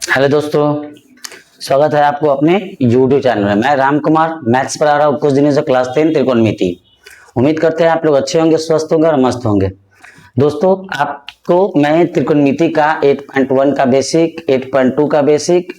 Hello दोस्तों, स्वागत है आपको अपने YouTube चैनल में। मैं राम कुमार मैथ्स पढ़ा रहा हूँ कुछ दिनों से क्लास 10 त्रिकोणमिति। उम्मीद करते हैं आप लोग अच्छे होंगे, स्वस्थ होंगे और मस्त होंगे। दोस्तों, आपको मैं त्रिकोणमिति का 8.1 का बेसिक, 8.2 का बेसिक,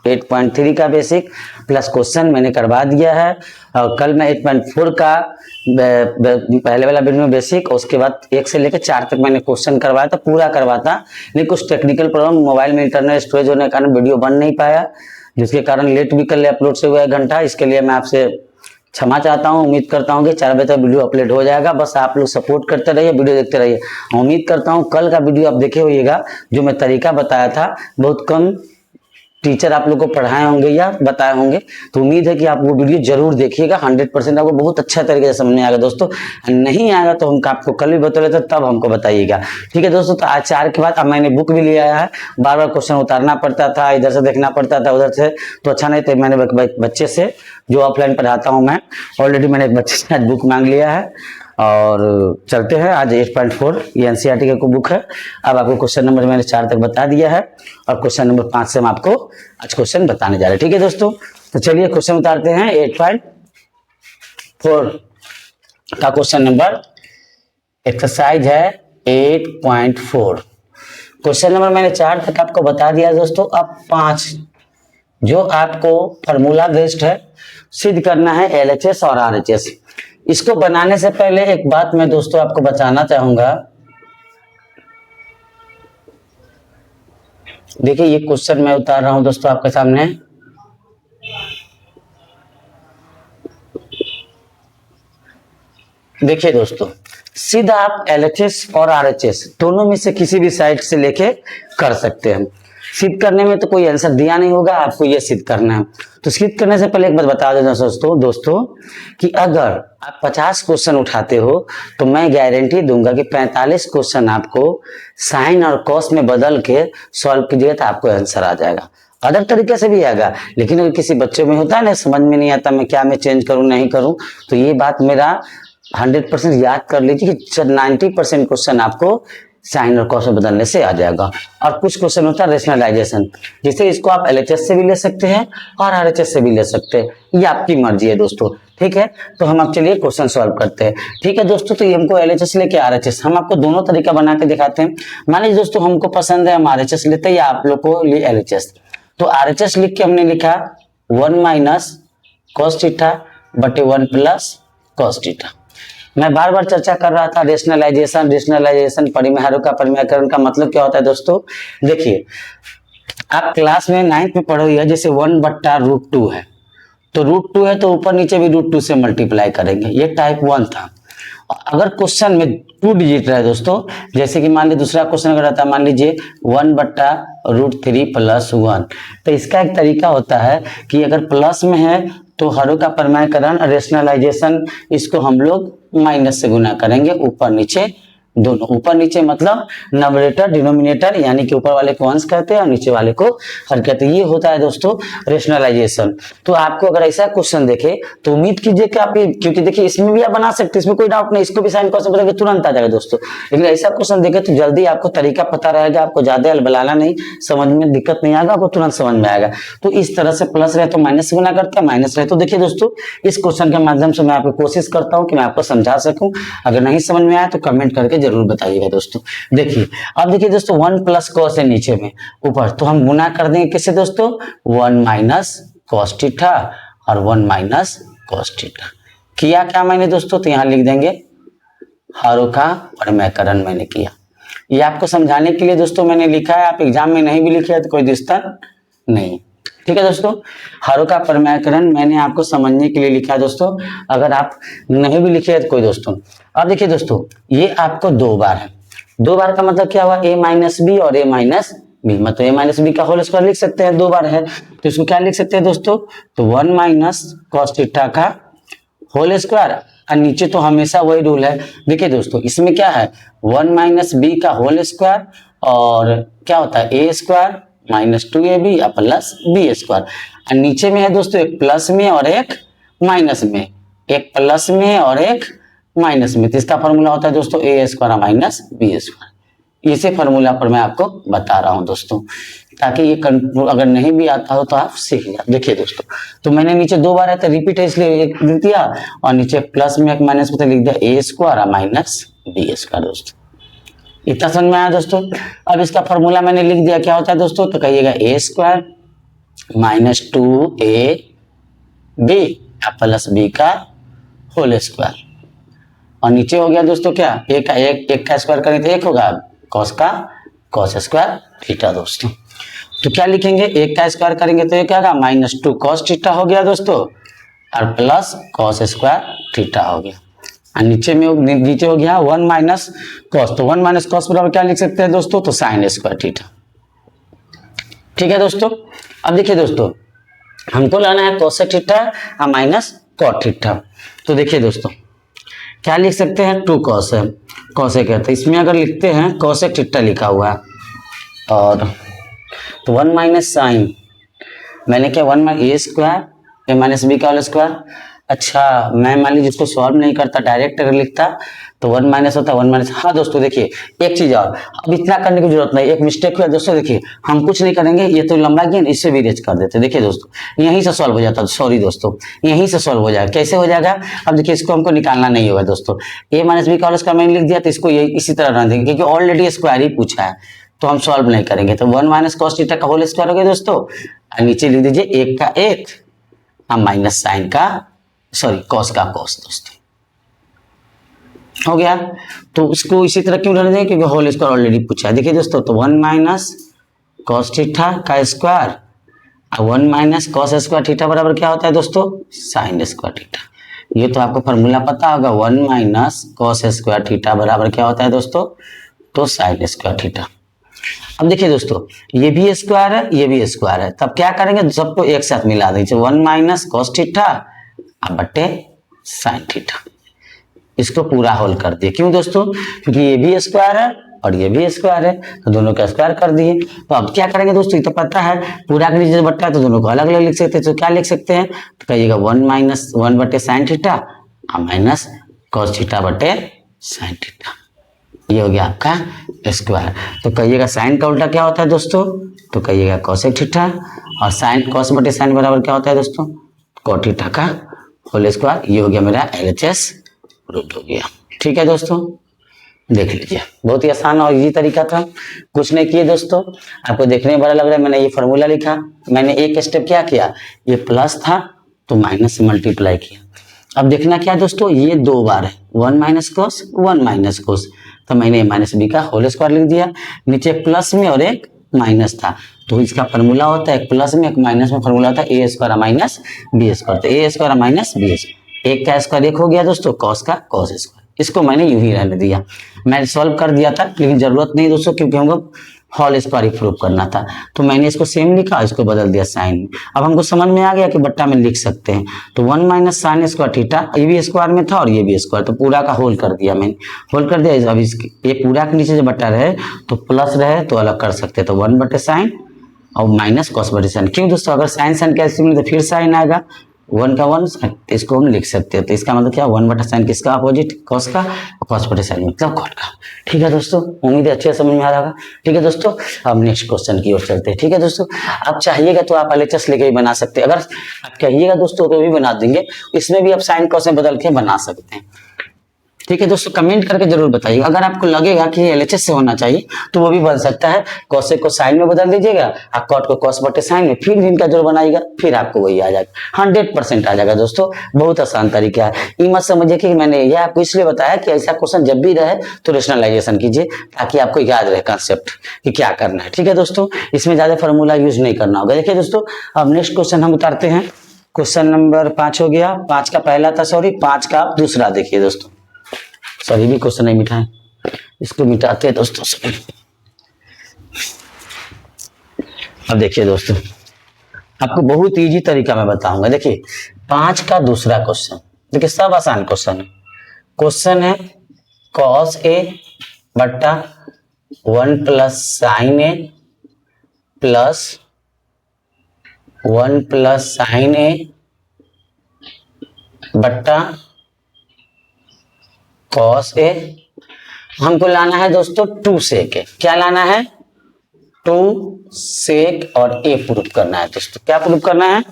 8.3 का बेसिक प्लस क्वेश्चन मैंने करवा दिया है। और कल मैं 8.4 का पहले वाला वीडियो में बेसिक, उसके बाद 1 से लेकर 4 तक मैंने क्वेश्चन करवाया था, पूरा करवाता, लेकिन कुछ टेक्निकल प्रॉब्लम, मोबाइल में इंटरनेट स्टोरेज होने के कारण वीडियो बन नहीं पाया, जिसके कारण लेट भी कल अपलोड से हुआ 1 घंटा। इसके लिए मैं आपसे क्षमा चाहता हूं। उम्मीद करता हूं कि 4 बजे तक वीडियो अपलोड हो जाएगा। बस आप लोग सपोर्ट करते रहिए, वीडियो देखते रहिए। उम्मीद करता हूं कल का वीडियो आप देखे होइएगा, जो मैं तरीका बताया था, बहुत कम टीचर आप लोग को पढ़ाए होंगे या बताए होंगे, तो उम्मीद है कि आप वो वीडियो जरूर देखिएगा। 100% आपको बहुत अच्छा तरीके से समझ में आएगा। दोस्तों, नहीं आएगा तो हम आपको कल भी बता रहे थे, तब हमको बताइएगा। ठीक है दोस्तों, तो आज 4 के बाद अब मैंने बुक भी ले आया है। बार बार क्वेश्चन उतारना पड़ता था, इधर से देखना पड़ता था, उधर से, तो अच्छा नहीं। तो मैंने बच्चे से, जो ऑफलाइन पढ़ाता हूँ मैं, ऑलरेडी मैंने एक बच्चे से आज बुक मांग लिया है और चलते हैं। आज 8.4 ये एनसीईआरटी का बुक है। अब आपको क्वेश्चन नंबर मैंने 4 तक बता दिया है और क्वेश्चन नंबर 5 से हम आपको आज क्वेश्चन बताने जा रहे हैं। ठीक है दोस्तों, तो चलिए क्वेश्चन उतारते हैं। 8.4 का क्वेश्चन नंबर, एक्सरसाइज है 8.4। क्वेश्चन नंबर मैंने 4 तक आपको बता दिया दोस्तों। अब 5 जो आपको फॉर्मूला बेस्ड है, सिद्ध करना है एलएचएस और आरएचएस। इसको बनाने से पहले एक बात मैं दोस्तों आपको बताना चाहूंगा। देखिए, ये क्वेश्चन मैं उतार रहा हूं दोस्तों आपके सामने। देखिए दोस्तों, सीधा आप एलएचएस और आरएचएस दोनों में से किसी भी साइड से लेके कर सकते हैं। सिद्ध करने में तो कोई आंसर दिया नहीं होगा, आपको ये सिद्ध करना है। तो सिद्ध करने से पहले एक बात बता देना दोस्तों कि अगर आप 50 क्वेश्चन उठाते हो तो मैं गारंटी दूंगा कि 45 क्वेश्चन आपको साइन और कॉस में बदल के सॉल्व कीजिएगा तो आपको आंसर आ जाएगा। अदर तरीके से भी आएगा, लेकिन अगर किसी बच्चे में होता है ना, समझ में नहीं आता मैं क्या मैं चेंज करूं नहीं करूं, तो ये बात मेरा 100% याद कर लीजिए कि 90% क्वेश्चन आपको साइन और कॉस में बदलने से आ जाएगा। और कुछ क्वेश्चन होता है रेशनलाइजेशन, जिसे इसको आप एलएचएस से भी ले सकते हैं और आरएचएस से भी ले सकते हैं, ये आपकी मर्जी है दोस्तों। ठीक है, तो हम अब चलिए क्वेश्चन सॉल्व करते हैं। ठीक है दोस्तों, तो ये हमको एलएचएस लेके आरएचएस, हम आपको दोनों तरीका बना के दिखाते हैं। मान लीजिए दोस्तों, हमको पसंद है हम आरएचएस लेते हैं या आप लोग को लिए एलएचएस। तो आरएचएस लिख के हमने लिखा 1 माइनस कॉस थीटा बटे 1 प्लस कॉस थीटा। मैं बार बार चर्चा कर रहा था रेशनलाइजेशन परिमेय का परिमेयकरण का मतलब क्या होता है दोस्तों। देखिए, आप क्लास में 9th में पढ़ो, यह जैसे 1/√2 है, तो √2 है तो ऊपर नीचे भी √2 से मल्टीप्लाई करेंगे, ये टाइप 1 था। अगर क्वेश्चन में 2 डिजिट रहे दोस्तों, जैसे कि मान लीजिए दूसरा क्वेश्चन अगर रहता है, मान लीजिए 1/√3 + 1, तो इसका एक तरीका होता है कि अगर प्लस में है तो हरों का परिमेयकरण रेशनलाइजेशन, इसको हम लोग माइनस से गुना करेंगे, ऊपर नीचे दोनों। ऊपर नीचे मतलब नॉमिनेटर डिनोमिनेटर, यानी कि ऊपर वाले को अंश कहते हैं और नीचे वाले को हर कहते हैं। ये होता है दोस्तों रेशनलाइजेशन। तो आपको अगर ऐसा क्वेश्चन देखे तो उम्मीद कीजिए कि आप, क्योंकि देखिए इसमें भी आप बना सकते हैं, इसमें कोई डाउट नहीं, इसको भी साइन कॉस बदल के तुरंत आ जाएगा दोस्तों। लेकिन ऐसा क्वेश्चन देखे तो जल्दी आपको तरीका पता रहेगा, आपको ज्यादा अलबलाना नहीं, समझ में दिक्कत नहीं आएगा, आपको तुरंत समझ में आएगा। तो इस तरह से प्लस रहे तो माइनस से गुना करता है, माइनस रहे तो, देखिए दोस्तों इस क्वेश्चन के माध्यम से मैं आपको कोशिश करता हूँ कि मैं आपको समझा सकूं। अगर नहीं समझ में आया तो कमेंट करके जरूर बताइएगा दोस्तों। देखिए, अब देखिए दोस्तों 1 प्लस कॉस है नीचे में, ऊपर तो हम गुना कर देंगे किससे दोस्तों, 1 माइनस कॉस थीटा और 1 माइनस कॉस थीटा। किया क्या मैंने दोस्तों, तो यहां लिख देंगे हरों का परिमेयकरण मैंने किया। ये आपको समझाने के लिए दोस्तों मैंने लिखा है, आप एग्जाम में नहीं भी लिखे है तो कोई दिक्कत नहीं। ठीक है दोस्तों, हरों का परिमेयकरण मैंने आपको समझने के लिए लिखा है दोस्तों, अगर आप नहीं भी लिखे है तो कोई दोस्तों। अब देखिए दोस्तों, ये आपको 2 बार है, 2 बार का मतलब क्या हुआ, a माइनस बी और a माइनस बी, मतलब a माइनस बी का होल स्क्वायर लिख सकते हैं, 2 बार है तो इसको क्या लिख सकते हैं दोस्तों, तो 1 माइनस कॉस थीटा का होल स्क्वायर, और नीचे तो हमेशा वही रूल है। देखिए दोस्तों, इसमें क्या है, 1 माइनस बी का होल स्क्वायर और क्या होता है a square minus 2ab plus B square, और नीचे में है दोस्तों एक प्लस में और एक माइनस में, एक प्लस में और एक माइनस में, तो इसका फॉर्मूला होता है दोस्तों a square minus B square. इसे फॉर्मूला पर मैं आपको बता रहा हूं दोस्तों, ताकि ये कंट्रोल अगर नहीं भी आता हो तो आप सीख जाए। देखिए दोस्तों, तो मैंने नीचे 2 बार है तो रिपीट है इसलिए एक लिख दिया, और नीचे प्लस में एक माइनस में लिख दिया ए स्क्वायर माइनस बी स्क्वायर। दोस्तों इतना समझ में आया दोस्तों। अब इसका फॉर्मूला मैंने लिख दिया, क्या होता है दोस्तों, तो कहिएगा A square minus 2ab plus B का होल स्क्वायर, और नीचे हो गया दोस्तों क्या, एक का स्क्वायर करेंगे तो एक होगा, कॉस का कॉस स्क्वायर थीटा। दोस्तों तो क्या लिखेंगे, एक का स्क्वायर करेंगे तो ये क्या होगा, -2 कॉस थीटा हो गया दोस्तों, और प्लस कॉस स्क्वायर थीटा हो गया, और नीचे हो गया 1 माइनस कॉस, तो 1 माइनस कॉस बराबर क्या लिख सकते हैं दोस्तों, तो साइन स्क्वायर थीटा। ठीक है दोस्तों। अब देखिए दोस्तों, हमको लाना है cosec theta minus cot theta. तो देखिए दोस्तों, क्या लिख सकते हैं, 2 कॉस है, कॉसेक है, तो इसमें अगर लिखते हैं कोसेक थीटा लिखा हुआ है, और तो 1 माइनस साइन, मैंने क्या 1 माइनस ए स्क्वायर ए माइनस बी का होल स्क्वायर। अच्छा, मैं मान लीजिए जिसको सॉल्व नहीं करता, डायरेक्ट अगर लिखता तो 1 माइनस होता 1 माइनस। हाँ दोस्तों देखिए, एक चीज और, अब इतना करने की जरूरत नहीं, एक मिस्टेक हुआ दोस्तों। देखिए हम कुछ नहीं करेंगे, ये तो लंबा गया, इससे भी रेज कर देते। देखिए दोस्तों, यहीं से सॉल्व हो जाता, सॉरी दोस्तों, यहीं से सॉल्व हो जाएगा। कैसे हो जाएगा, अब देखिए इसको हमको निकालना नहीं होगा दोस्तों, ए माइनस बी का होल स्क्वायर मैंने लिख दिया, तो इसको यही इसी तरह रहने देंगे, क्योंकि ऑलरेडी स्क्वायर ही पूछा है, तो हम सॉल्व नहीं करेंगे। तो 1 माइनस कॉस थीटा का होल स्क्वायर हो गया दोस्तों, और नीचे लिख दीजिए एक का एक माइनस साइन का सॉरी कॉस का कॉस। दोस्तों हो गया, तो उसको इसी तरह क्यों रहने देंगे, क्योंकि होल स्क्वायर ऑलरेडी पूछा है। देखिए दोस्तों, तो 1 माइनस कॉस थीटा का स्क्वायर और 1 माइनस कॉस स्क्वायर थीटा बराबर क्या होता है दोस्तों, साइन स्क्वायर थीटा। ये तो आपको फॉर्मूला पता होगा, 1 माइनस कॉस स्क्वायर थीटा बराबर क्या होता है दोस्तों, तो साइन स्क्वायर थीटा। अब देखिए दोस्तों, ये भी स्क्वायर है, ये भी स्क्वायर है, तब क्या करेंगे, सबको एक साथ मिला दीजिए, 1 माइनस कॉस थीटा बटे साइन थीटा, इसको पूरा होल कर दिए। क्यों दोस्तों, क्योंकि ये भी स्क्वायर है और ये भी स्क्वायर है, तो दोनों का स्क्वायर कर दिए। तो अब क्या करेंगे दोस्तों, ये तो पता है पूरा के नीचे बट्टा है, तो दोनों को अलग अलग लिख सकते हैं। तो क्या लिख सकते हैं, तो कहिएगा 1 माइनस 1 बटे sign theta minus cos theta बटे साइन थीटा, ये हो गया आपका स्क्वायर। तो कहिएगा साइन का उल्टा क्या होता है दोस्तों, तो कहिएगा कोसेक थीटा, और साइन कॉस बटे साइन बराबर क्या होता है दोस्तों, कॉट थीटा का होल स्क्वायर। ये हो गया मेरा LHS रूट हो गया। ठीक है दोस्तों, देख लीजिए, बहुत ही आसान और इजी तरीका था, कुछ नहीं किए दोस्तों। आपको देखने में बड़ा लग रहा है, मैंने ये फॉर्मूला लिखा, मैंने एक स्टेप क्या किया, ये प्लस था तो माइनस से मल्टीप्लाई किया। अब देखना क्या दोस्तों, ये 2 बार है, 1 माइनस कोस 1 माइनस कोस, तो मैंने माइनस बी का होल स्क्वायर लिख दिया, नीचे प्लस में और एक माइनस था, तो इसका फॉर्मूला होता है एक प्लस में एक माइनस में, फॉर्मूला होता है A square minus B square. तो A square minus B square, एक का स्क्वायर एक हो गया दोस्तों, कॉस का कॉस स्क्वायर, इसको मैंने यूं ही रहने दिया। मैंने सॉल्व कर दिया था, लेकिन जरूरत नहीं दोस्तों, क्योंकि हमको होल स्क्वायर ही प्रूव करना था, तो मैंने इसको सेम लिखा, इसको बदल दिया साइन में। अब हमको समझ में आ गया कि बट्टा में लिख सकते हैं, तो 1 माइनस साइन स्क्वायर थीटा, ये भी स्क्वायर में था और ये भी स्क्वायर, तो पूरा का होल कर दिया मैंने, होल कर दिया। अब ये पूरा के नीचे जो बट्टा रहे तो प्लस रहे तो अलग कर सकते, तो 1 बटे साइन और माइनस कॉस बटे साइन। क्यों दोस्तों, अगर साइन साइन कैंसिल में तो फिर साइन आएगा, 1 का 1, इसको हम लिख सकते हैं। तो इसका मतलब क्या, 1 बटा साइन किसका अपोजिट, कॉस का, और कॉस बटे साइन मतलब कॉट का। ठीक है दोस्तों, उम्मीद है अच्छे समझ में आ रहा होगा। ठीक है दोस्तों, अब नेक्स्ट क्वेश्चन की ओर चलते हैं। ठीक है दोस्तों, आप चाहिएगा तो आप LHS लेके भी बना सकते हैं, अगर आप कहिएगा दोस्तों तो भी बना देंगे, इसमें भी आप साइन कॉस में बदल के बना सकते हैं। ठीक है दोस्तों, कमेंट करके जरूर बताइएगा, अगर आपको लगेगा कि LHS से होना चाहिए तो वो भी बन सकता है, कॉसेक को साइन में बदल दीजिएगा और कॉट को कॉस बटे साइन में, फिर इनका जोड़ बनाइएगा, फिर आपको वही आ जाएगा, 100% आ जाएगा दोस्तों। बहुत आसान तरीका है, ये मत समझिए कि मैंने ये आपको इसलिए बताया कि ऐसा क्वेश्चन जब भी रहे तो रेशनलाइजेशन कीजिए, ताकि आपको याद रहे कंसेप्ट कि क्या करना है। ठीक है दोस्तों, इसमें ज्यादा फॉर्मूला यूज नहीं करना होगा। देखिए दोस्तों, अब नेक्स्ट क्वेश्चन हम उतारते हैं, क्वेश्चन नंबर 5 हो गया, 5 का पहला था, सॉरी 5 का दूसरा। देखिए दोस्तों, सॉरी भी क्वेश्चन नहीं मिटाएं, इसको मिटाते हैं दोस्तों। अब देखिए दोस्तों, आपको बहुत इजी तरीका मैं बताऊंगा। देखिए 5 का दूसरा क्वेश्चन, देखिए सब आसान क्वेश्चन है। क्वेश्चन है कॉस ए बट्टा 1 plus sign A plus 1 plus sign ए बट्टा कॉस ए हमको लाना है दोस्तों 2 सेक ए। क्या लाना है? 2 सेक और ए प्रूफ करना है दोस्तों। क्या प्रूफ करना है?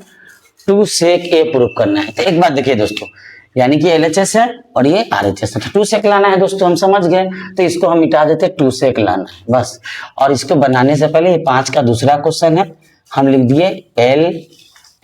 2 सेक ए प्रूफ करना है। तो एक बात देखिए दोस्तों, यानी कि एलएचएस है और ये आरएचएस है, तो 2 सेक लाना है दोस्तों, हम समझ गए। तो इसको हम मिटा देते, 2 सेक लाना है बस। और इसको बनाने से पहले ये 5 का दूसरा क्वेश्चन है, हम लिख दिए एल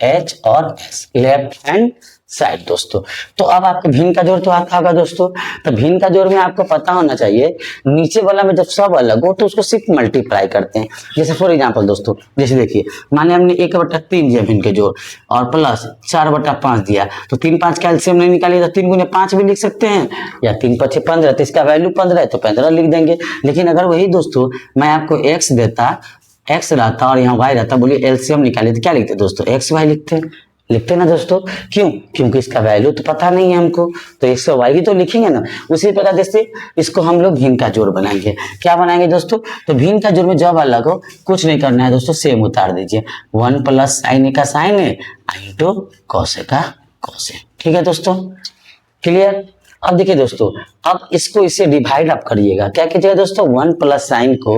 एच और एस, लेफ्ट हैंड साइड दोस्तों। तो अब आपको भिन्न का जोड़ तो आता होगा दोस्तों, तो भिन्न का जोड़ में आपको पता होना चाहिए, नीचे वाला में जब सब अलग हो तो उसको सिर्फ मल्टीप्लाई करते हैं। जैसे फॉर एग्जांपल दोस्तों, जैसे देखिए, माने हमने 1/3 दिया भिन्न के जोड़ और प्लस 4/5 दिया, तो 3 5 का एलसीएम नहीं निकालिए तो 3 × 5 भी लिख सकते हैं, या 3 × 5 15, तो इसका वैल्यू 15 है तो 15 लिख देंगे। लेकिन अगर वही दोस्तों मैं आपको एक्स देता, एक्स रहता और यहाँ वाई रहता, बोलिए एलसीएम निकालिए, तो क्या लिखते दोस्तों? एक्स वाई लिखते ना दोस्तों। क्यों? क्योंकि इसका वैल्यू तो पता नहीं है हमको, तो एक्स और वाई ही तो लिखेंगे ना। उसी प्रकार जैसे इसको हम लोग भिन्न का जोड़ बनाएंगे। क्या बनाएंगे दोस्तों? तो भिन्न का जोड़ में जब अलग हो कुछ नहीं करना है दोस्तों, सेम उतार दीजिए, 1 + sin a का sin a * cos a का cos a। ठीक है दोस्तों, क्लियर? अब देखिए दोस्तों, अब इसको इससे डिवाइड आप करिएगा। क्या कीजिएगा दोस्तों? 1 + sin को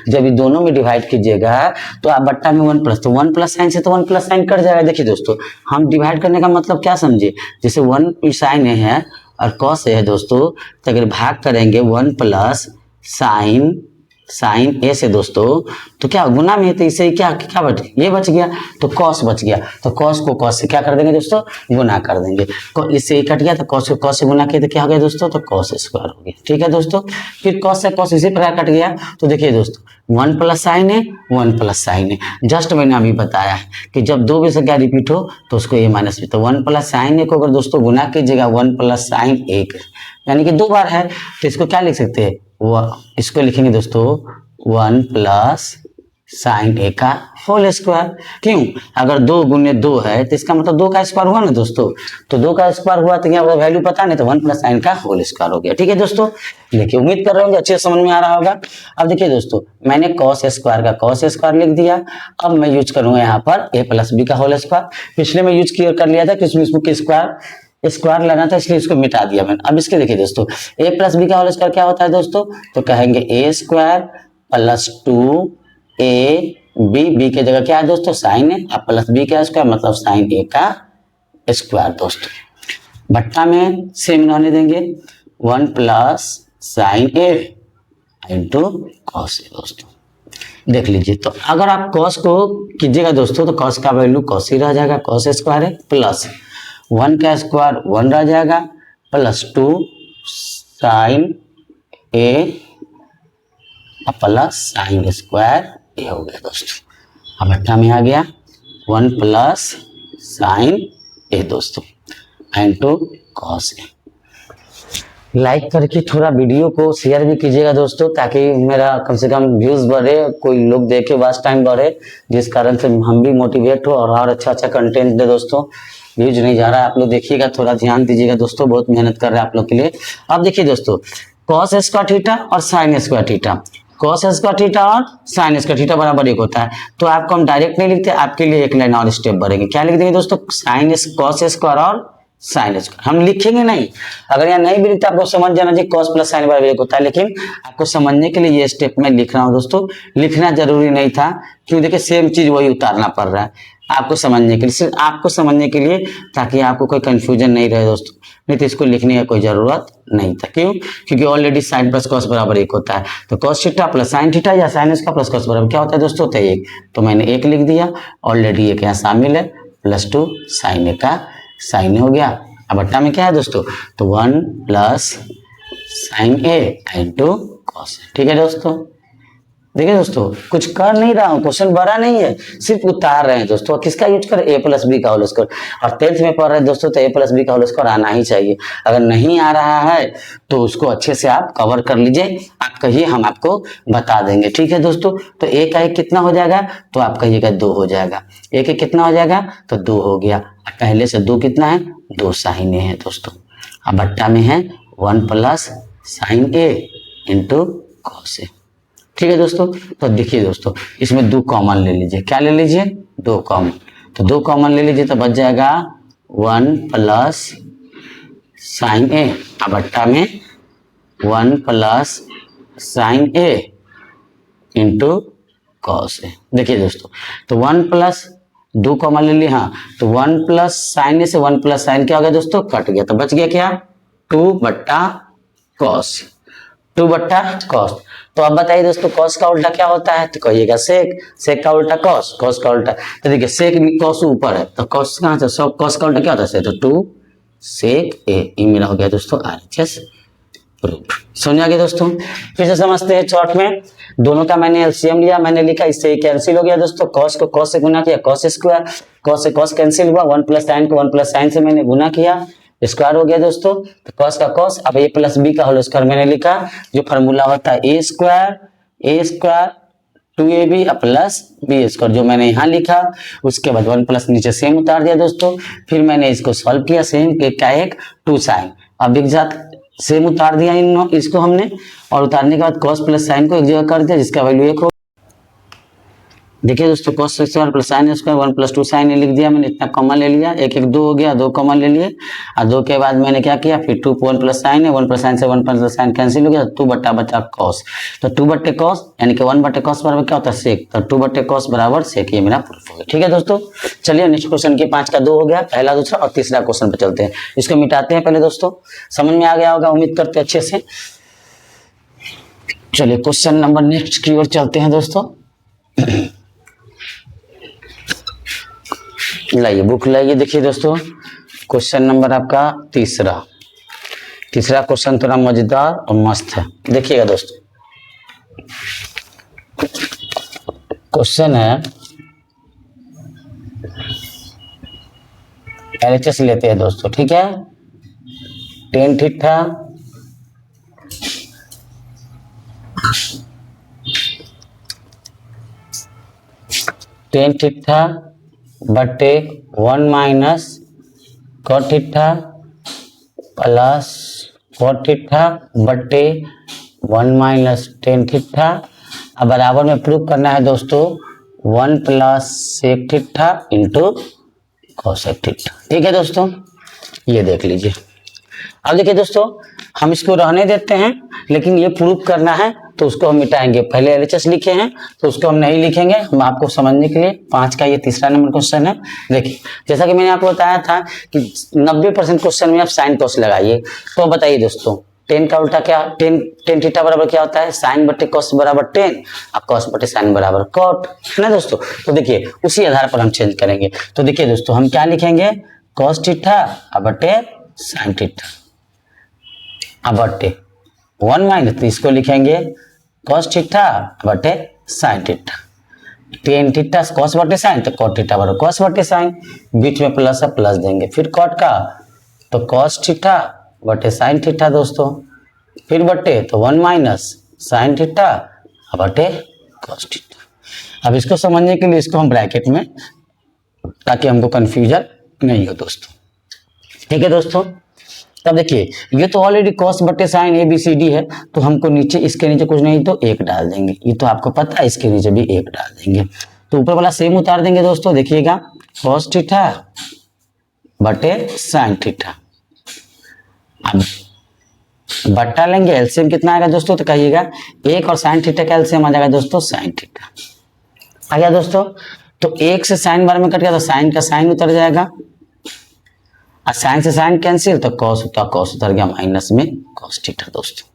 जब ये दोनों में डिवाइड कीजिएगा तो आप बट्टा में 1 प्लस, तो 1 + sin से तो 1 + sin कट जाएगा। देखिए दोस्तों, हम डिवाइड करने का मतलब क्या समझे, जैसे 1 sin a है और cos a है दोस्तों, तो अगर भाग करेंगे 1 + sin a से दोस्तों, तो क्या गुना में है, तो इसे क्या क्या बच गया? ये बच गया, तो cos बच गया, तो cos को cos से क्या कर देंगे दोस्तों? गुना कर देंगे। इससे कट गया तो cos को cos से गुना किया तो क्या हो गया दोस्तों? तो cos स्क्वायर हो गया। ठीक है दोस्तों, फिर cos से cos इसी प्रकार कट गया, तो देखिए दोस्तों 1 + sin a 1 + sin a, just मैंने अभी बताया है कि जब 2 भी संख्या रिपीट हो तो उसको a माइनस भी, तो 1 + sin a को अगर दोस्तों गुना कीजिएगा 1 + sin a, यानी कि 2 बार है, तो इसको क्या लिख सकते हैं? इसको लिखेंगे दोस्तों 1 + sin a का होल स्क्वायर। क्यों? अगर 2 × 2 है तो इसका मतलब 2 का स्क्वायर हुआ ना दोस्तों, तो 2 का स्क्वायर हुआ तो यहाँ वैल्यू पता नहीं, तो 1 + sin का होल स्क्वायर हो गया। ठीक है दोस्तों, देखिए उम्मीद कर रहे होंगे अच्छे समझ में आ रहा होगा। अब देखिए दोस्तों, मैंने cos स्क्वायर का cos स्क्वायर लिख दिया। अब मैं यूज करूंगा यहाँ पर a + b का होल स्क्वायर। पिछले में यूज कर लिया था कि इसमें स्क्वायर लेना था, इसलिए इसको मिटा दिया मैंने। अब इसके देखिए दोस्तों, a + b का होल स्क्वायर क्या होता है दोस्तों? तो कहेंगे a² + 2ab, b के जगह क्या है दोस्तों? sin a, अब प्लस b का स्क्वायर मतलब sin a का स्क्वायर दोस्तों। भट्टा में सेम होने देंगे, 1 + sin a * cos a दोस्तों। देख लीजिए, तो अगर आप cos को कीजिएगा दोस्तों, तो cos का वैल्यू cos ही रह जाएगा, cos स्क्वायर है, प्लस 1 का स्क्वायर 1 रह जाएगा, plus 2 sin a plus sin square a हो गया दोस्तों। अब भट्टा में आ गया 1 + sin a दोस्तों * cos a। लाइक करके थोड़ा वीडियो को शेयर भी कीजिएगा दोस्तों, ताकि मेरा कम से कम व्यूज बढ़े, कोई लोग देखे, वॉच टाइम बढ़े, जिस कारण से हम भी मोटिवेट हो और अच्छा कंटेंट दे दोस्तों। व्यूज नहीं जा रहा है, आप लोग देखिएगा, थोड़ा ध्यान दीजिएगा दोस्तों, बहुत मेहनत कर रहे हैं आप लोग के लिए। अब देखिए दोस्तों, cos स्क्वायर थीटा और sin square theta, cos square theta और sin स्क्वायर थीटा बराबर 1 होता है, तो आपको हम डायरेक्ट नहीं लिखते, आपके लिए एक लाइन और स्टेप बढ़ेंगे। क्या लिख देंगे दोस्तों? cos स्क्वायर और sin स्क्वायर हम लिखेंगे नहीं। अगर यहाँ नहीं भी लिखते आपको समझ जाना चाहिए cos + sin = 1 होता है, लेकिन आपको समझने के लिए ये स्टेप मैं लिख रहा हूँ दोस्तों। लिखना जरूरी नहीं था, क्यों? देखिए सेम चीज वही उतारना पड़ रहा है आपको समझने के लिए, सिर्फ आपको समझने के लिए, ताकि आपको कोई कंफ्यूजन नहीं रहे दोस्तों। नहीं तो इसको लिखने की कोई जरूरत नहीं था। क्यों? क्योंकि ऑलरेडी sin + cos = 1 होता है, तो cos थीटा + sin थीटा या sin स्क्वायर + cos बराबर क्या होता है दोस्तों? होता है 1, तो मैंने 1 लिख दिया, ऑलरेडी 1 यहाँ शामिल है, प्लस 2 sin a का sin हो गया। अब भट्टा में क्या है दोस्तों? तो 1 + sin a * cos a। ठीक है दोस्तों, देखिए दोस्तों कुछ कर नहीं रहा हूँ, क्वेश्चन बड़ा नहीं है, सिर्फ उतार रहे हैं दोस्तों। किसका यूज करें? a + b का होल स्क्वायर। और 10th में पढ़ रहे हैं दोस्तों, तो a + b का होल स्क्वायर आना ही चाहिए। अगर नहीं आ रहा है तो उसको अच्छे से आप कवर कर लीजिए, आप कहिए, हम आपको बता देंगे। ठीक है दोस्तों, तो a का 1 कितना हो जाएगा? तो आप कहिएगा 2 हो जाएगा। a का कितना हो जाएगा? तो 2 हो गया। पहले से 2 कितना है? 2 sin a है दोस्तों। अब भट्टा में है 1 + sin a * cos a। ठीक है दोस्तों, तो देखिए दोस्तों, इसमें 2 कॉमन ले लीजिए। क्या ले लीजिए? 2 कॉमन, तो 2 कॉमन ले लीजिए, तो बच जाएगा 1 + sin a। अब भट्टा में 1 + sign A into cos A. देखिए दोस्तों, तो 1 प्लस 2 कॉमन ले लिया, हाँ, तो 1 प्लस साइन ए से 1 प्लस साइन क्या हो गया दोस्तों, कट गया, तो बच गया क्या, 2 बट्टा कॉस, 2 बट्टा कॉस। तो अब बताइए दोस्तों, कॉस का उल्टा क्या होता है, तो कहिएगा सेक, सेक का उल्टा कॉस, कॉस का उल्टा, तो देखिए सेक कॉस ऊपर है, तो कॉस कहाँ से, सब कॉस का उल्टा क्या होता है, तो 2 सेक ए, ये मेरा हो गया दोस्तों RHS प्रूफ। समझ आ गया दोस्तों। फिर से समझते हैं शॉर्ट में, दोनों का मैंने एलसीएम लिया, मैंने लिखा, इससे कैंसिल हो गया दोस्तों, कॉस को कॉस से गुना किया, कॉस स्क्वायर, कॉस से कॉस कैंसिल हुआ, 1 प्लस साइन को 1 प्लस साइन से मैंने गुना किया, स्क्वायर हो गया दोस्तों, तो कॉस का कॉस, अब ए प्लस बी का होल स्क्वायर मैंने लिखा, जो फॉर्मूला होता है A square 2ab plus B square, जो मैंने यहाँ लिखा, उसके बाद 1 प्लस नीचे सेम उतार दिया दोस्तों, फिर मैंने इसको सॉल्व किया, सेम का एक 2 साइन, अब एक साथ सेम उतार दिया इसको हमने, और उतारने के बाद कॉस प्लस साइन को एक जगह कर दिया, जिसका वैल्यू 1 हो। देखिए दोस्तों, cos square plus sine square 1 plus 2 sine लिख दिया मैंने, इतना कॉमन ले लिया, 1 1 2 हो गया, 2 कॉमन ले लिए, और 2 के बाद मैंने क्या किया, फिर 2 1 प्लस साइन है, 1 प्लस साइन से 1 प्लस साइन कैंसिल हो गया, 2 बट्टा बचा कॉस, तो 2 बट्टे कॉस यानी कि 1 बट्टे कॉस बराबर क्या होता है, सेक, तो 2 बट्टे कॉस बराबर सेक, ये मेरा प्रूफ हो गया। ठीक है दोस्तों, चलिए नेक्स्ट क्वेश्चन के 5 का 2 हो गया, पहला दूसरा और तीसरा क्वेश्चन पे चलते हैं, इसको मिटाते हैं पहले दोस्तों, समझ में आ गया होगा उम्मीद करते अच्छे से। चलिए क्वेश्चन नंबर नेक्स्ट की ओर चलते हैं दोस्तों। लाइए बुक लाइए, देखिए दोस्तों, क्वेश्चन नंबर आपका तीसरा क्वेश्चन थोड़ा मजेदार और मस्त है, देखिएगा दोस्तों। क्वेश्चन है, LHS लेते हैं दोस्तों, ठीक है, टेन थीटा बटे 1 minus cot theta plus cot theta बटे 1 माइनस टेन थीटा, अब बराबर में प्रूव करना है दोस्तों 1 plus sec theta into cosec theta. ठीक है दोस्तों, ये देख लीजिए। अब देखिए दोस्तों, हम इसको रहने देते हैं, लेकिन ये प्रूव करना है तो उसको हम मिटाएंगे, पहले LHS लिखे हैं तो उसको हम नहीं लिखेंगे, हम आपको समझने के लिए 5 का ये तीसरा नंबर क्वेश्चन है। देखिए, जैसा कि मैंने आपको बताया था कि 90% क्वेश्चन में आप साइन कॉस लगाइए, तो बताइए दोस्तों, टेन का उल्टा क्या, टेन थीटा बराबर क्या होता है, साइन बटे कॉस बराबर टेन, और कॉस बटे साइन बराबर कॉट, है ना दोस्तों। तो देखिए उसी आधार पर हम चेंज करेंगे, तो देखिए दोस्तों, हम क्या लिखेंगे, कॉस थीटा बटे साइन थीटा बटे 1 माइनस, तो इसको लिखेंगे कॉस थीटा बटे sine theta, tan theta cos बटे साइन, तो कॉट थीटा बराबर कॉस बटे साइन, बीच में प्लस है प्लस देंगे, फिर कॉट का तो कॉस थीटा बटे साइन थीटा दोस्तों, फिर बटे तो 1 माइनस साइन थीटा बटे कॉस थीटा। अब इसको समझने के लिए इसको हम ब्रैकेट में, ताकि हमको कंफ्यूजन नहीं हो दोस्तों। ठीक है दोस्तों, तब देखिए, ये तो ऑलरेडी कॉस बटे साइन ABCD है, तो हमको नीचे, इसके नीचे कुछ नहीं तो 1 डाल देंगे, ये तो आपको पता है, इसके नीचे भी 1 डाल देंगे, तो ऊपर वाला सेम उतार देंगे दोस्तों। देखिएगा, कॉस थीटा बटे साइन थीटा, अब बट्टा लेंगे, एलसीएम कितना आएगा दोस्तों, तो कहिएगा 1 और साइन थीटा का एलसीएम आ जाएगा दोस्तों साइन थीटा, आ गया दोस्तों। तो 1 से साइन बार में कट गया, तो साइन का साइन उतर जाएगा, और साइन से साइन कैंसिल, तो कॉस उतर गया माइनस में कॉस थीटा दोस्तों,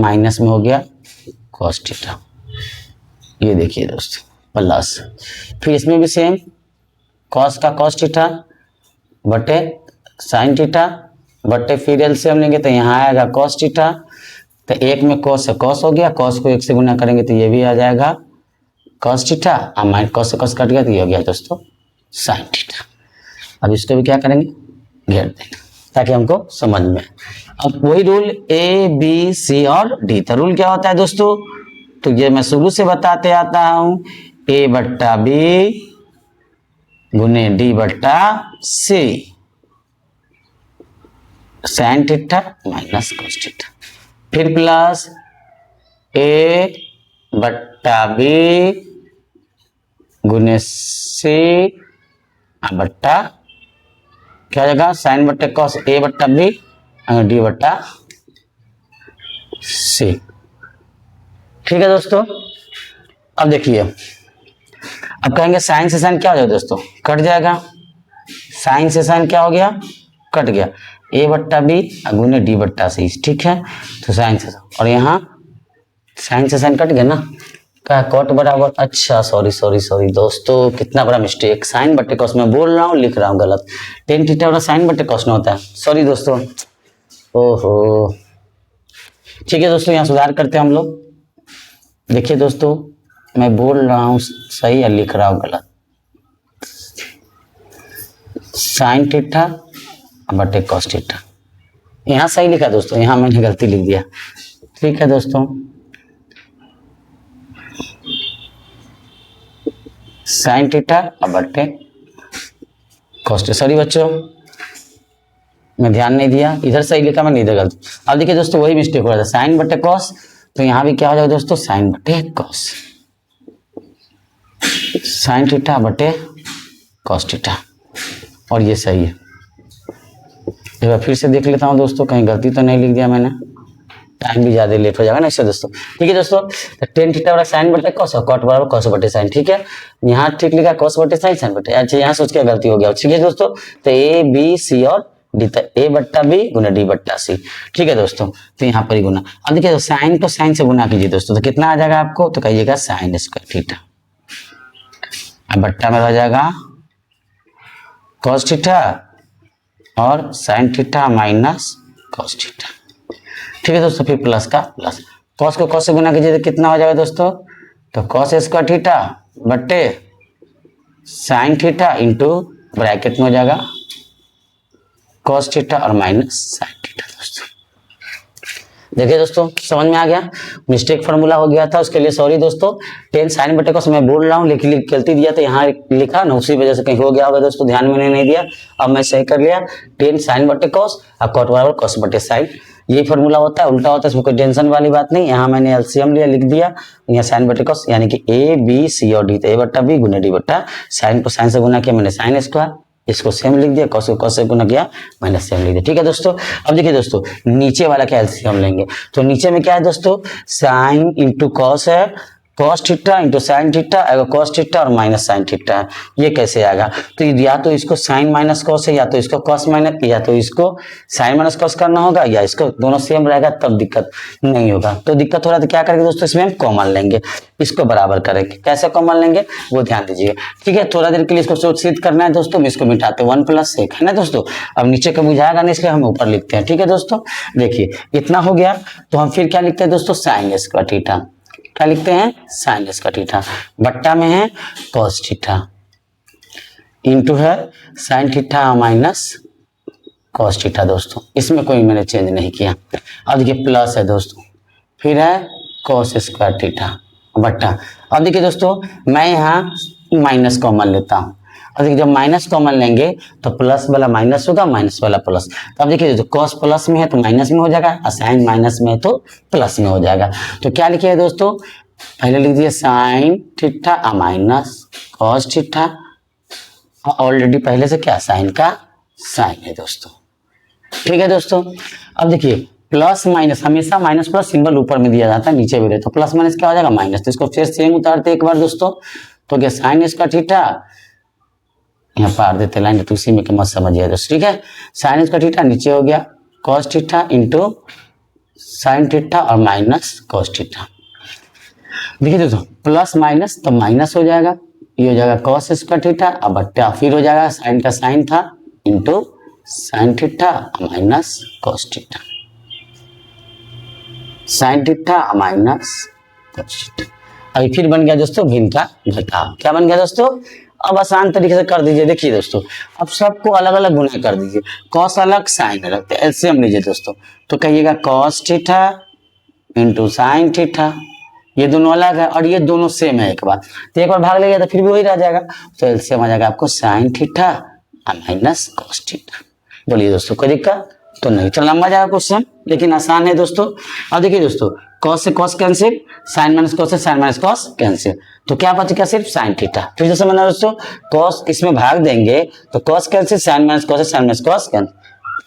माइनस में हो गया कॉस थीटा, ये देखिए दोस्तों प्लस, फिर इसमें भी सेम, कॉस का कॉस थीटा बटे साइन थीटा बटे, फिर एलसीएम लेंगे तो यहाँ आएगा कॉस थीटा, तो 1 में कॉस से कॉस हो गया, कॉस को 1 से गुना करेंगे तो ये भी आ जाएगा कॉस थीटा, और माइनस कॉस से कॉस कट गया तो ये हो गया दोस्तों साइन थीटा। अब इसको भी क्या करेंगे, घेर देंगे, ताकि हमको समझ में। अब वही रूल ABC और D, तो रूल क्या होता है दोस्तों, तो ये मैं शुरू से बताते आता हूं, A बट्टा B गुने D बट्टा C, sign theta minus cos theta, फिर प्लस A बट्टा B गुने C बट्टा क्या हो जाएगा, साइन बट्टे कॉस A बट्टा B डी बट्टा सी। ठीक है दोस्तों, अब देखिए, अब कहेंगे साइन से साइन क्या हो जाएगा दोस्तों, कट जाएगा। साइन से साइन क्या हो गया, कट गया। ए बट्टा बी गुने डी बट्टा सी, ठीक है। तो साइन से, और यहाँ साइन से साइन कट गया ना, क्या कॉट बराबर, अच्छा सॉरी सॉरी सॉरी दोस्तों, कितना बड़ा मिस्टेक, साइन बट्टे कॉस में बोल रहा हूँ, लिख रहा हूँ गलत। टेन थीटा वाला साइन बट्टे कॉस में होता है, सॉरी दोस्तों, ओहो। ठीक है दोस्तों, यहाँ सुधार करते हैं हम लोग। देखिए दोस्तों, मैं बोल रहा हूँ सही या लिख रहा हूँ गलत। साइन थीटा बटे कॉस थीटा, यहाँ सही लिखा दोस्तों, यहाँ मैंने गलती लिख दिया। ठीक है दोस्तों, साइन थीटा बटे कॉस थीटा, सॉरी बच्चों मैं ध्यान नहीं दिया, इधर सही लिखा मैंने, इधर गलत। अब देखिए दोस्तों, वही मिस्टेक हो रहा था, साइन बटे कॉस, तो यहाँ भी क्या हो जाएगा दोस्तों, साइन बटे कॉस, साइन थीटा बटे कॉस थीटा, और ये सही है। एक बार फिर से देख लेता हूँ दोस्तों, कहीं गलती तो नहीं लिख दिया मैंने, टाइम भी ज्यादा लेट हो जाएगा ना इससे दोस्तों। ठीक है दोस्तों, तो टेन थीटा बराबर साइन बटे कॉस और कॉट बराबर कॉस बटे साइन, ठीक है। यहाँ ठीक लिखा कॉस बटे साइन, साइन बटे, अच्छा यहाँ सोच के गलती हो गया। ठीक है दोस्तों, तो ए बी सी और डी, ए बट्टा बी गुना डी बट्टा सी। ठीक है दोस्तों, तो यहाँ पर ही गुना। अब देखिए तो साइन को साइन से गुना कीजिए दोस्तों, तो कितना आ जाएगा आपको, तो कहिएगा साइन स्क्वायर थीटा, अब बट्टा में रह जाएगा कॉस थीटा और sign theta minus cos theta. ठीक है दोस्तों, फिर प्लस का प्लस, कॉस को कॉस से गुना कीजिए तो कितना हो जाएगा दोस्तों, तो कॉस स्क्वायर थीटा बट्टे साइन थीटा इंटू ब्रैकेट में हो जाएगा कॉस थीटा और माइनस साइन थीटा। दोस्तों देखिए दोस्तों, समझ में आ गया, मिस्टेक फार्मूला हो गया था, उसके लिए सॉरी दोस्तों। टेन साइन बटे कॉस मैं बोल रहा हूँ, लेकिन गलती दिया तो यहाँ लिखा ना, उसी वजह से कहीं हो गया होगा दोस्तों, ध्यान में नहीं दिया, अब मैं सही कर लिया। टेन साइन बटे कॉस और कॉट बराबर कॉस बटे साइन, ये फार्मूला होता है, उल्टा होता है, इसमें कोई टेंशन वाली बात नहीं। यहाँ मैंने एलसीएम लिया, लिख दिया, यहाँ साइन बटे कॉस, यानी कि ए बी सी और डी, तो ए बट्टा बी गुना डी बट्टा, साइन को साइन से गुना किया मैंने साइन स्क्वायर, इसको सेम लिख दिया, कॉस को कॉस से गुना किया मैंने सेम लिख दिया। ठीक है दोस्तों, अब देखिए दोस्तों, नीचे वाला क्या एलसीएम लेंगे, तो नीचे में क्या है दोस्तों, साइन इंटू कॉस है, cos theta into sine theta आएगा, कॉस थीटा और माइनस साइन थीटा है, ये कैसे आएगा, तो या तो इसको साइन माइनस कॉस है, या तो इसको कॉस माइनस, या तो इसको साइन माइनस कॉस करना होगा, या इसको दोनों सेम रहेगा तब दिक्कत नहीं होगा। तो दिक्कत हो रहा है तो क्या करेंगे दोस्तों, इसमें हम कॉमन लेंगे, इसको बराबर करेंगे। कैसे कॉमन लेंगे वो ध्यान दीजिए। ठीक है, थोड़ा देर के लिए इसको सिद्ध करना है दोस्तों, इसको मिटाते 1 + 1 है ना दोस्तों। अब नीचे का बुझाएगा नहीं, इसलिए हम ऊपर लिखते हैं। ठीक है दोस्तों, देखिए इतना हो गया, तो हम फिर क्या लिखते हैं दोस्तों, साइन स्क्वायर थीटा, क्या लिखते हैं, साइन स्क्वायर थीटा, बट्टा में है कॉस थीटा, इंटू है sign theta minus cos theta. दोस्तों इसमें कोई मैंने चेंज नहीं किया। अब देखिए प्लस है दोस्तों, फिर है कॉस स्क्वायर थीटा बट्टा। अब देखिए दोस्तों, मैं यहाँ माइनस कॉमन लेता हूँ। अब देखिए जब माइनस कॉमन लेंगे तो प्लस वाला माइनस होगा, माइनस वाला प्लस। तो अब देखिए कॉस प्लस में है तो माइनस में हो जाएगा, और साइन माइनस में है तो प्लस में हो जाएगा। तो क्या लिखिए दोस्तों, पहले लिख दिए sign theta minus cos theta, already पहले से क्या साइन का साइन है दोस्तों। ठीक है दोस्तों, अब देखिए प्लस माइनस, हमेशा माइनस प्लस सिंबल ऊपर में दिया जाता है, नीचे भी रहे तो प्लस माइनस क्या हो जाएगा, माइनस। तो इसको फिर सेम उतारते एक बार दोस्तों, तो क्या साइन इसका थीटा, यहाँ पार देते लाइन, तो उसी में के मत समझिए दोस्तों। ठीक है, साइन इसका थीटा नीचे हो गया cos theta into sine theta और माइनस कॉस थीटा। देखिए दोस्तों प्लस माइनस तो माइनस हो जाएगा, ये हो जाएगा कॉस स्क्वायर थीटा, अब बट्टा फिर हो जाएगा साइन का साइन था into sine theta minus cos theta, sine theta minus cos theta. अभी फिर बन गया दोस्तों भिन्न का घटाव। क्या बन गया दोस्तों, अब आसान तरीके से कर दीजिए। देखिए दोस्तों, अब सबको अलग अलग गुना कर दीजिए, कॉस अलग साइन अलग, तो एलसीएम लीजिए दोस्तों, तो कहिएगा cos theta into sine theta, ये दोनों अलग है और ये दोनों सेम है एक बार, तो एक बार भाग लेगा तो फिर भी वही रह जाएगा, तो एलसीएम आ जाएगा आपको sign theta minus cos theta. बोलिए दोस्तों कोई दिक्कत तो नहीं, तो लंबा जाएगा क्वेश्चन लेकिन आसान है दोस्तों। अब देखिए दोस्तों, कॉस से cos cancel, sine minus cos से साइन माइनस कॉस कैंसिल, तो क्या बच गया सिर्फ साइन थीटा। फिर से समझना दोस्तों, कॉस इसमें भाग देंगे तो cos cancel, sine minus cos से साइन माइनस कॉस कैंसिल,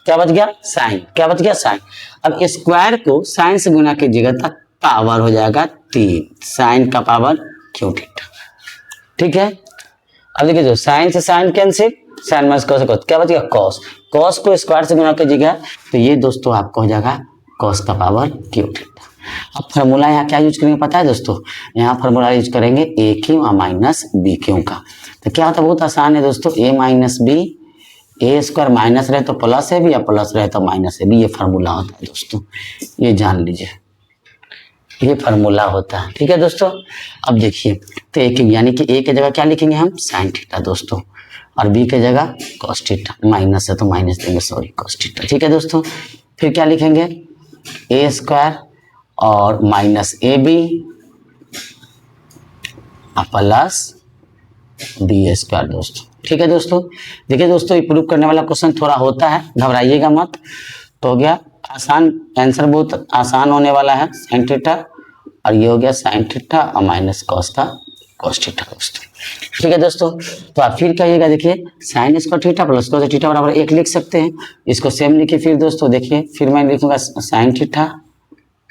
क्या बच गया साइन, क्या बच गया साइन। अब स्क्वायर को साइन से गुना कीजिएगा तो पावर हो जाएगा 3 साइन का पावर क्यू थीटा, ठीक है। अब देखिए जो साइन से sine cancel, sine minus cos cos, क्या बच गया कॉस, कॉस को स्क्वायर से गुना कीजिएगा तो ये दोस्तों आपको हो जाएगा कॉस का पावर क्यू थीटा। अब फॉर्मूला यहाँ क्या यूज करेंगे पता है दोस्तों, यहाँ फॉर्मूला यूज करेंगे ए क्यू माइनस बी क्यू का। तो क्या होता है, बहुत आसान है दोस्तों, ए minus B, A square minus रहे तो प्लस है बी या प्लस रहे तो माइनस है बी, ये फार्मूला होता है दोस्तों, ये जान लीजिए, ये फार्मूला होता है, ठीक है दोस्तों। अब देखिए तो एक यानी कि ए की जगह क्या लिखेंगे हम साइन थीटा दोस्तों, और बी की जगह कॉस थीटा, माइनस है तो माइनस देंगे, सॉरी कॉस थीटा, ठीक है दोस्तों। फिर क्या लिखेंगे ए स्क्वायर और minus A B plus B square दोस्तों, ठीक है दोस्तों। देखिए दोस्तों ये प्रूव करने वाला क्वेश्चन थोड़ा होता है, घबराइएगा मत। तो हो गया आसान, आंसर बहुत आसान होने वाला है, साइन थीटा, और ये हो गया साइन थीटा और माइनस कॉस का कॉस थीटा दोस्तों, ठीक है दोस्तों। तो आप फिर कहिएगा, देखिए sign square theta plus cos theta बराबर 1 लिख सकते हैं, इसको सेम लिखिए। फिर दोस्तों देखिए फिर मैं लिखूंगा sign theta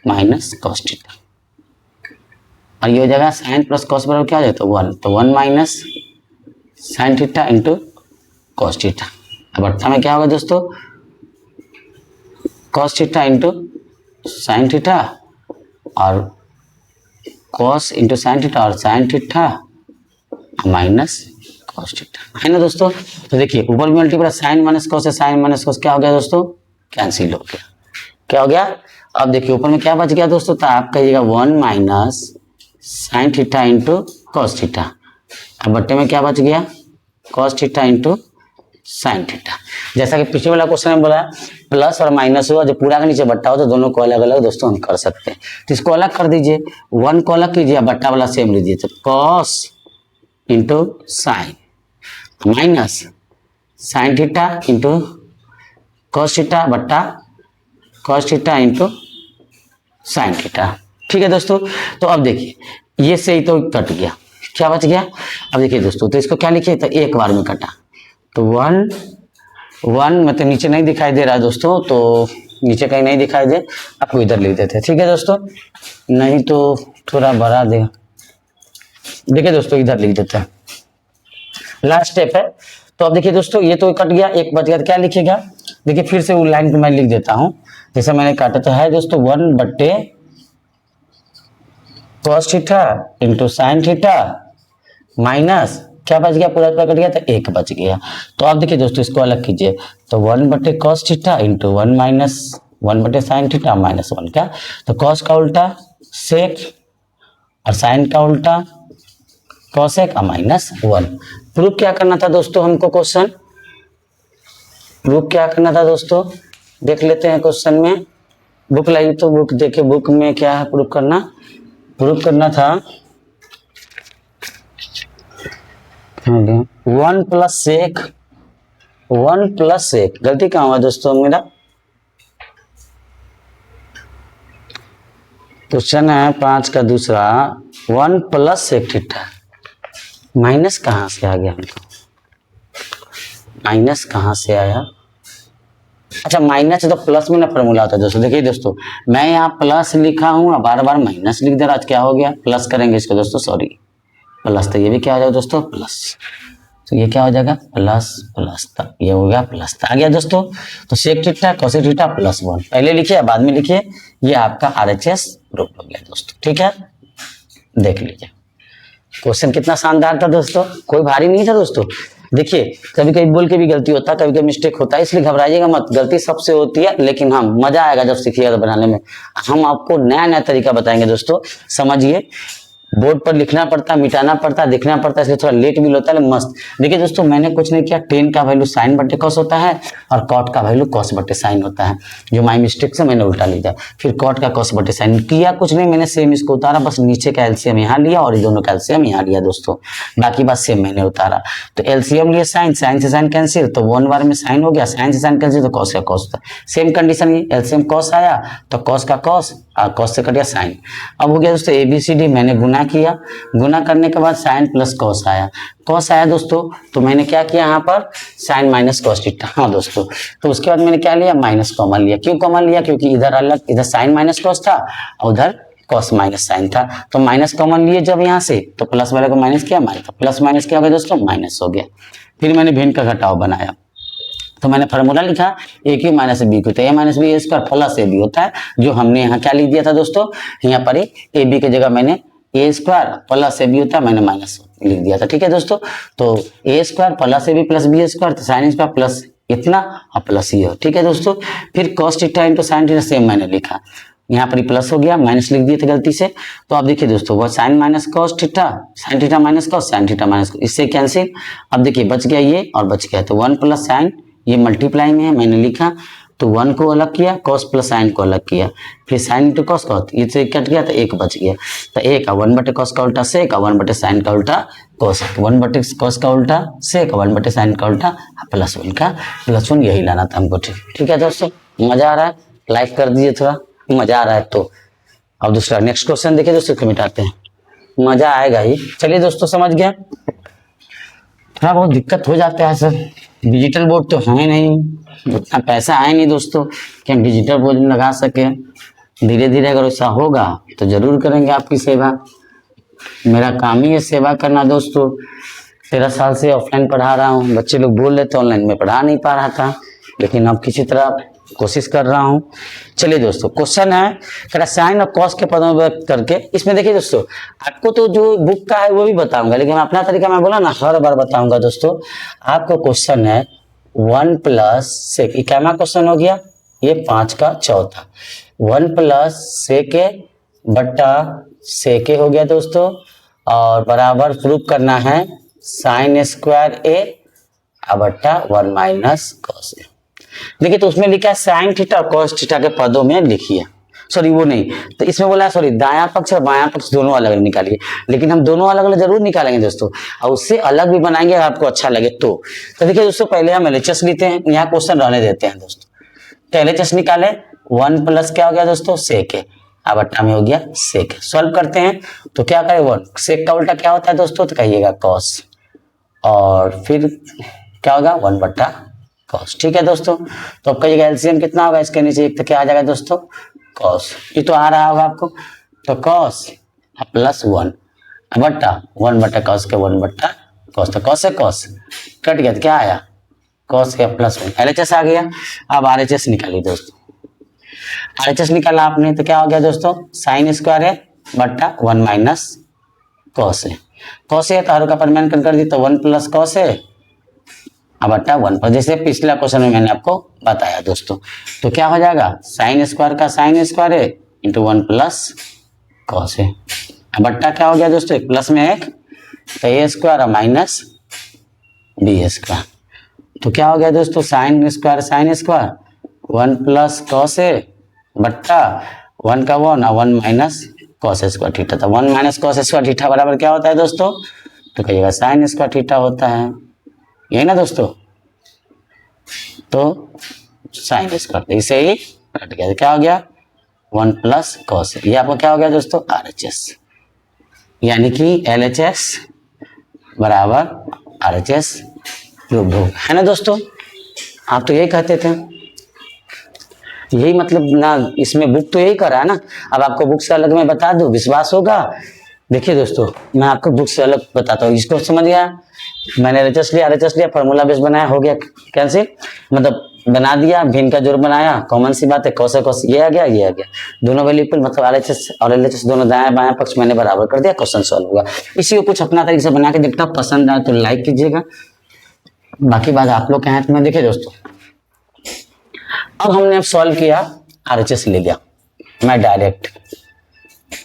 minus cos theta, और ये हो जाएगा साइन प्लस कॉस बराबर क्या हो जाए तो 1, तो 1 minus sine theta into cos theta. अब अर्थात में क्या होगा दोस्तों, cos theta into sine theta और कॉस इंटू साइन थीटा और sign theta minus cos theta, है ना दोस्तों। तो देखिए ऊपर भी मल्टीप्लाई साइन माइनस कॉस है, साइन माइनस कॉस क्या हो गया दोस्तों, कैंसिल हो गया, क्या हो गया। अब देखिए ऊपर में क्या बच गया दोस्तों, तो आप कहिएगा 1 minus sine theta into cos theta, अब बट्टे में क्या बच गया cos theta into sine theta. जैसा कि पिछले वाला क्वेश्चन में बोला प्लस और माइनस हुआ, जो पूरा के नीचे बट्टा हो तो दोनों को अलग अलग दोस्तों हम कर सकते हैं, तो इसको अलग कर दीजिए, 1 को अलग कीजिए, बट्टा वाला सेम लीजिए, तो cos into sine minus sine theta into cos theta बट्टा cos theta into sine theta, ठीक है दोस्तों। तो अब देखिए ये से ही तो कट गया, क्या बच गया। अब देखिए दोस्तों तो इसको क्या लिखिए, तो एक बार में कटा, तो 1 मतलब नीचे नहीं दिखाई दे रहा है दोस्तों, तो नीचे कहीं नहीं दिखाई दे आपको इधर लिख देते हैं, ठीक है दोस्तों, नहीं तो थोड़ा बढ़ा देगा। देखिए दोस्तों इधर लिख देते हैं, लास्ट स्टेप है। तो अब देखिए दोस्तों ये तो कट गया, एक बच गया, तो क्या लिखिएगा, देखिए फिर से वो लाइन को मैं लिख देता हूं जैसे मैंने काटा, तो है दोस्तों 1 बट्टे cos theta into sine theta minus क्या बच गया, पूरा कट गया तो 1 बच गया। तो आप देखिए दोस्तों इसको अलग कीजिए, तो 1 बटे कॉस थीटा इंटू 1 माइनस 1 बटे साइन थीटा माइनस 1 क्या, तो कॉस का उल्टा सेक और साइन का उल्टा कॉसेक और माइनस 1। प्रूफ क्या करना था दोस्तों हमको, क्वेश्चन प्रूफ क्या करना था दोस्तों, देख लेते हैं क्वेश्चन में, बुक लाइए तो बुक देखिए, बुक में क्या है प्रूफ करना, प्रूफ करना था 1 प्लस सेक, 1 प्लस सेक, गलती कहाँ हुआ दोस्तों मेरा, क्वेश्चन है 5 का दूसरा 1 प्लस सेक थीटा, माइनस कहाँ से आ गया हमको, माइनस कहाँ से आया, अच्छा माइनस तो प्लस में ना फॉर्मूला होता है दोस्तों। देखिए दोस्तों मैं यहाँ प्लस लिखा हूँ और बार बार माइनस लिख दे रहा, आज क्या हो गया, प्लस करेंगे इसको दोस्तों, सॉरी प्लस, तो ये भी क्या हो जाएगा दोस्तों प्लस, तो ये क्या हो जाएगा प्लस प्लस, तक ये हो गया प्लस आ गया दोस्तों। तो sec theta cosec theta plus 1 पहले लिखिए बाद में लिखिए, ये आपका RHS प्रूफ हो गया दोस्तों, ठीक है। देख लीजिए क्वेश्चन कितना शानदार था दोस्तों, कोई भारी नहीं था दोस्तों। देखिए कभी कभी बोल के भी गलती होता है, कभी कभी मिस्टेक होता है, इसलिए घबराइएगा मत, गलती सबसे होती है, लेकिन हम मजा आएगा जब सीखिएगा तो बनाने में। हम आपको नया नया तरीका बताएंगे दोस्तों, समझिए, बोर्ड पर लिखना पड़ता है, मिटाना पड़ता है, देखना पड़ता है, इसलिए थोड़ा लेट भी होता है, मस्त। देखिए दोस्तों मैंने कुछ नहीं किया, टेन का वैल्यू साइन बटे कॉस होता है और कॉट का वैल्यू कॉस बटे साइन होता है, जो माई मिस्टेक से मैंने उल्टा लिया, फिर कॉट का कॉस बटे साइन किया, कुछ नहीं मैंने सेम इसको उतारा, बस नीचे का एलसीएम यहाँ लिया और ये दोनों का एलसीएम यहाँ लिया दोस्तों, बाकी बात सेम मैंने उतारा। तो एलसीएम लिए साइन, साइन से साइन कैंसिल, तो 1 बार में साइन हो गया, साइन से साइन कैंसिल तो कॉस का कॉस होता है, सेम कंडीशन, एलसीएम कॉस आया तो कॉस का कॉस कॉस से कट गया साइन। अब हो गया दोस्तों ABCD, मैंने गुना किया, गुना करने के बाद साइन प्लस कॉस आया, कॉस आया दोस्तों, तो मैंने क्या किया यहाँ पर साइन माइनस कॉस थीटा। हाँ दोस्तों, तो उसके बाद मैंने क्या लिया, माइनस कॉमन लिया। क्यों कॉमन लिया, क्योंकि इधर अलग, इधर साइन माइनस कॉस था और उधर कॉस माइनस साइन था, तो माइनस कॉमन लिए जब यहाँ से, तो प्लस वाले को माइनस किया, माइनस प्लस माइनस क्या हो गया दोस्तों, माइनस हो गया। फिर मैंने भिन्न का घटाव बनाया, तो मैंने फार्मूला लिखा A cube minus B cube, तो A minus B A square plus A B होता है, जो हमने यहाँ क्या लिख दिया था दोस्तों, यहाँ पर ए बी की जगह मैंने ए स्क्वायर प्लस ए बी होता है, मैंने माइनस लिख दिया था। ठीक है दोस्तों, तो A square plus A B plus B square, तो साइन स्क्वायर प्लस इतना और प्लस ये। ठीक है दोस्तों, फिर cos theta into sine theta same मैंने लिखा, यहाँ पर प्लस हो गया, माइनस लिख दिए थे गलती से। तो आप देखिए दोस्तों, वो sine minus cos theta, sine theta minus cos, sine theta minus cos, इससे कैंसिल। अब देखिए बच गया ये और बच गया, तो 1 प्लस साइन, ये मल्टीप्लाई में है, मैंने लिखा, तो 1 को अलग किया, कॉस प्लस साइन को अलग किया, फिर साइन इंटू कॉस कॉस, ये से कट गया तो एक बच गया, तो एक 1 बटे कॉस का उल्टा सेक, 1 बटे साइन का उल्टा कॉस, 1 बटे कॉस का उल्टा सेक, 1 बटे साइन का उल्टा प्लस 1 का प्लस 1, यही लाना था हमको। ठीक है दोस्तों, मजा आ रहा है, लाइक कर दीजिए थोड़ा, मजा आ रहा है तो। अब दूसरा नेक्स्ट क्वेश्चन देखिए दोस्तों, इसको मिटाते हैं, मजा आएगा ही। चलिए दोस्तों, समझ गया, थोड़ा बहुत दिक्कत हो जाता है सर, डिजिटल बोर्ड तो है नहीं, उतना पैसा है नहीं दोस्तों कि हम डिजिटल बोर्ड लगा सके। धीरे धीरे अगर ऐसा होगा तो जरूर करेंगे आपकी सेवा, मेरा काम ही है सेवा करना दोस्तों। 13 साल से ऑफलाइन पढ़ा रहा हूँ, बच्चे लोग बोल रहे थे ऑनलाइन में पढ़ा नहीं पा रहा था, लेकिन अब किसी तरह कोशिश कर रहा हूँ। चलिए दोस्तों, क्वेश्चन है साइन और कॉस के पदों में व्यक्त करके। इसमें देखिए दोस्तों, आपको तो जो बुक का है वो भी बताऊंगा, लेकिन अपना तरीका मैं बोला ना हर बार बताऊंगा दोस्तों। आपको क्वेश्चन है 1 प्लस सेक, क्या क्वेश्चन हो गया, ये 5 का चौथा, 1 प्लस सेके बट्टा सेके हो गया दोस्तों, और बराबर प्रूफ करना है साइन स्क्वायर ए बट्टा 1 माइनस कॉस ए। देखिए तो उसमें लिखा है साइन थीटा और कॉस थीटा के पदों में लिखिए, सॉरी वो नहीं, तो इसमें बोला सॉरी दायां पक्ष और बायां पक्ष दोनों अलग अलग निकालिए, लेकिन हम दोनों अलग अलग जरूर निकालेंगे दोस्तों, और उससे अलग भी बनाएंगे अगर आपको अच्छा लगे तो। देखिए दोस्तों, पहले हम LHS लेते हैं, यहाँ क्वेश्चन रहने देते हैं दोस्तों। तो LHS निकाले, 1 प्लस क्या हो गया दोस्तों, सेक है, बट्टा में हो गया सेक। सॉल्व करते हैं तो क्या करें, 1 सेक का उल्टा क्या होता है दोस्तों, तो कहिएगा कॉस, और फिर क्या होगा 1 बट्टा कॉस। ठीक है दोस्तों, तो अब कहिएगा एलसीएम कितना होगा इसके नीचे, एक तो क्या आ जाएगा दोस्तों कॉस, ये तो आ रहा होगा आपको, तो कॉस प्लस 1 बट्टा 1 बट्टा कॉस के 1 बट्टा कॉस, तो कॉस से कॉस कट गया, तो क्या आया कॉस के प्लस 1, LHS आ गया। अब RHS निकालिए दोस्तों, RHS निकाला आपने तो क्या हो गया दोस्तों, साइन स्क्वायर है बट्टा 1 माइनस कॉस है, कॉस है तो हर का परिमाण कर दी, तो 1 प्लस कॉस है बट्टा 1 पर, जैसे पिछला क्वेश्चन में मैंने आपको बताया दोस्तों। तो क्या हो जाएगा, साइन स्क्वायर का साइन स्क्वायर है इंटू 1 प्लस कॉस है, बट्टा क्या हो गया दोस्तों, एक प्लस में एक, तो ए स्क्वायर और माइनस बी स्क्वायर, तो क्या हो गया दोस्तों साइन स्क्वायर 1 प्लस कॉस है बट्टा 1 का 1 और 1 माइनस कॉस स्क्वायर थीटा, तो 1 माइनस कॉस स्क्वायर थीटा बराबर क्या होता है दोस्तों, तो कहिएगा साइन स्क्वायर थीटा होता है, यही ना दोस्तों, तो साइन स्क्वायर इसे ही कट गया, तो क्या हो गया 1 प्लस कॉस, ये आपको क्या हो गया दोस्तों RHS, यानी कि LHS बराबर RHS प्रूव्ड हो, है ना दोस्तों। आप तो यही कहते थे, यही मतलब ना, इसमें बुक तो यही करा है ना, अब आपको बुक से अलग मैं बता दूं, विश्वास होगा। देखिए दोस्तों, मैं आपको बुक से अलग बताता हूँ, इसको समझ गया, मैंने RHS लिया, फार्मूला बेस बनाया, हो गया कैंसिल, मतलब बना दिया, भिन्न का जोड़ बनाया, कॉमन सी बात है, कॉस है कॉस, ये आ गया, दोनों वैल्यू इक्वल, मतलब RHS और LHS दोनों दायां बायां पक्ष मैंने बराबर कर दिया, क्वेश्चन सॉल्व हुआ। इसी को कुछ अपना तरीके से बना के देखता, पसंद आए तो लाइक कीजिएगा, बाकी बात आप लोग के हाथ में। देखिए दोस्तों, अब हमने सॉल्व किया, RHS ले गया मैं डायरेक्ट,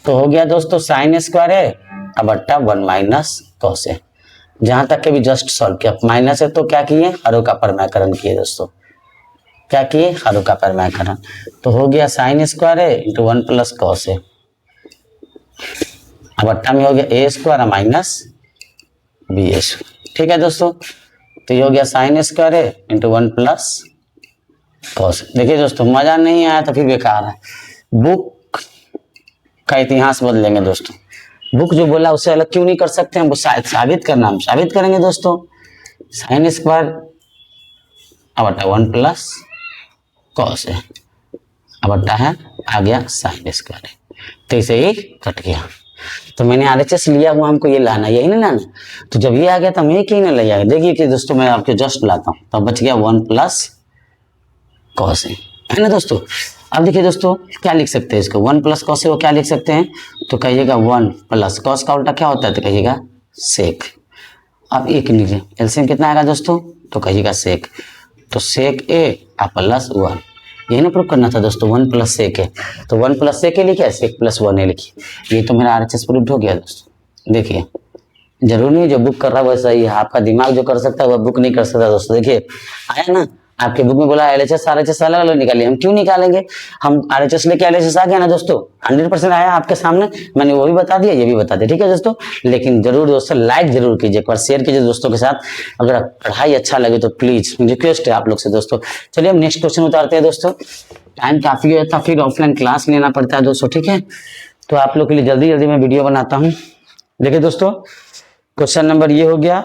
तो हो गया दोस्तों साइन स्क्वायर है बट्टा 1 माइनस कॉस है, जहां तक के भी जस्ट सॉल्व किया, माइनस है तो क्या किए, हरों का परिमाणीकरण किए दोस्तों, क्या किए हरों का परिमाणीकरण, तो हो गया साइन स्क्वायर है इंटू 1 प्लस कॉस है, बट्टा में हो गया ए स्क्वायर माइनस बी स्क्वायर। ठीक है दोस्तों, तो ये हो गया साइन स्क्वायर है इंटू 1 प्लस कॉस। देखिए दोस्तों, मजा नहीं आया तो फिर बेकार है, बुक का इतिहास बदलेंगे दोस्तों। बुक जो बोला उससे अलग क्यों नहीं कर सकते हम, वो शायद साबित करना, हम साबित करेंगे दोस्तों। साइन स्क्वायर अब बटा 1 प्लस कॉस है, अब बटा है आ गया साइन स्क्वायर है, तो इसे ही कट गया। तो मैंने आरएचएस लिया हुआ, हमको ये लाना, यही नहीं लाना। तो जब ये आ गया तो हम ये क्यों नहीं ले आए। देखिए कि दोस्तों मैं आपके जस्ट लाता हूँ, तो बच गया 1 प्लस कॉस है ना दोस्तों। अब देखिए दोस्तों क्या लिख सकते हैं इसको, 1 प्लस कॉस को क्या लिख सकते हैं, तो कहिएगा 1 प्लस कॉस का उल्टा क्या होता है, तो कहिएगा सेक। अब एक लीजिए एलसीएम कितना आएगा दोस्तों, तो कहिएगा सेक, तो सेक ए प्लस 1, यही ना प्रूफ करना था दोस्तों। 1 प्लस सेक है, तो 1 प्लस सेक ए लिखिए, सेक प्लस 1 ए लिखिए, ये तो मेरा आरएचएस प्रूफ हो गया दोस्तों। देखिए जरूरी नहीं जो बुक कर रहा है वैसा ही है, आपका दिमाग जो कर सकता है वह बुक नहीं कर सकता दोस्तों। देखिए आया ना, आपके बुक में बोला एलएचएस आरएचएस अलग अलग निकालिए, हम क्यों निकालेंगे, हम आरएचएस लेके एलएचएस आ गया ना दोस्तों, 100% आया आपके सामने, मैंने वो भी बता दिया ये भी बता दिया, ठीक है दोस्तों। लेकिन जरूर दोस्तों लाइक जरूर कीजिए, एक बार शेयर कीजिए दोस्तों के साथ, अगर पढ़ाई अच्छा लगे तो प्लीज रिक्वेस्ट है आप लोग से दोस्तों। चलिए हम नेक्स्ट क्वेश्चन उतारते हैं दोस्तों, टाइम काफी हो जाता फिर ऑफलाइन क्लास लेना पड़ता है दोस्तों, ठीक है। तो आप लोग के लिए जल्दी जल्दी मैं वीडियो बनाता हूँ। देखिए दोस्तों क्वेश्चन नंबर ये हो गया।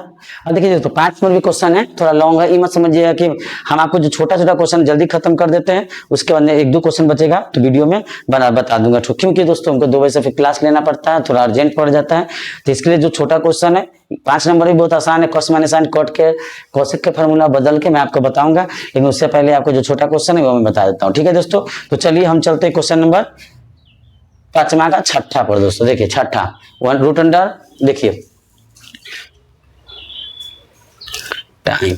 अब देखिए दोस्तों 5 नंबर भी क्वेश्चन है, थोड़ा लॉन्ग है, ये मत समझिएगा कि हम आपको जो छोटा छोटा क्वेश्चन जल्दी खत्म कर देते हैं, उसके बाद में 1-2 क्वेश्चन बचेगा तो वीडियो में बता दूंगा, क्योंकि दोस्तों हमको 2 बजे से फिर क्लास लेना पड़ता है, थोड़ा अर्जेंट पड़ जाता है। तो इसके लिए जो छोटा क्वेश्चन है 5 नंबर भी बहुत आसान है, कॉस माइनस साइन कॉट के कोसेक के फार्मूला बदल के मैं आपको बताऊंगा, लेकिन उससे पहले आपको जो छोटा क्वेश्चन है वो मैं बता देता हूँ, ठीक है दोस्तों। तो चलिए हम चलते हैं क्वेश्चन नंबर 5वां का छठा पर दोस्तों। देखिए छठा 1 रूट अंडर, देखिए टाइम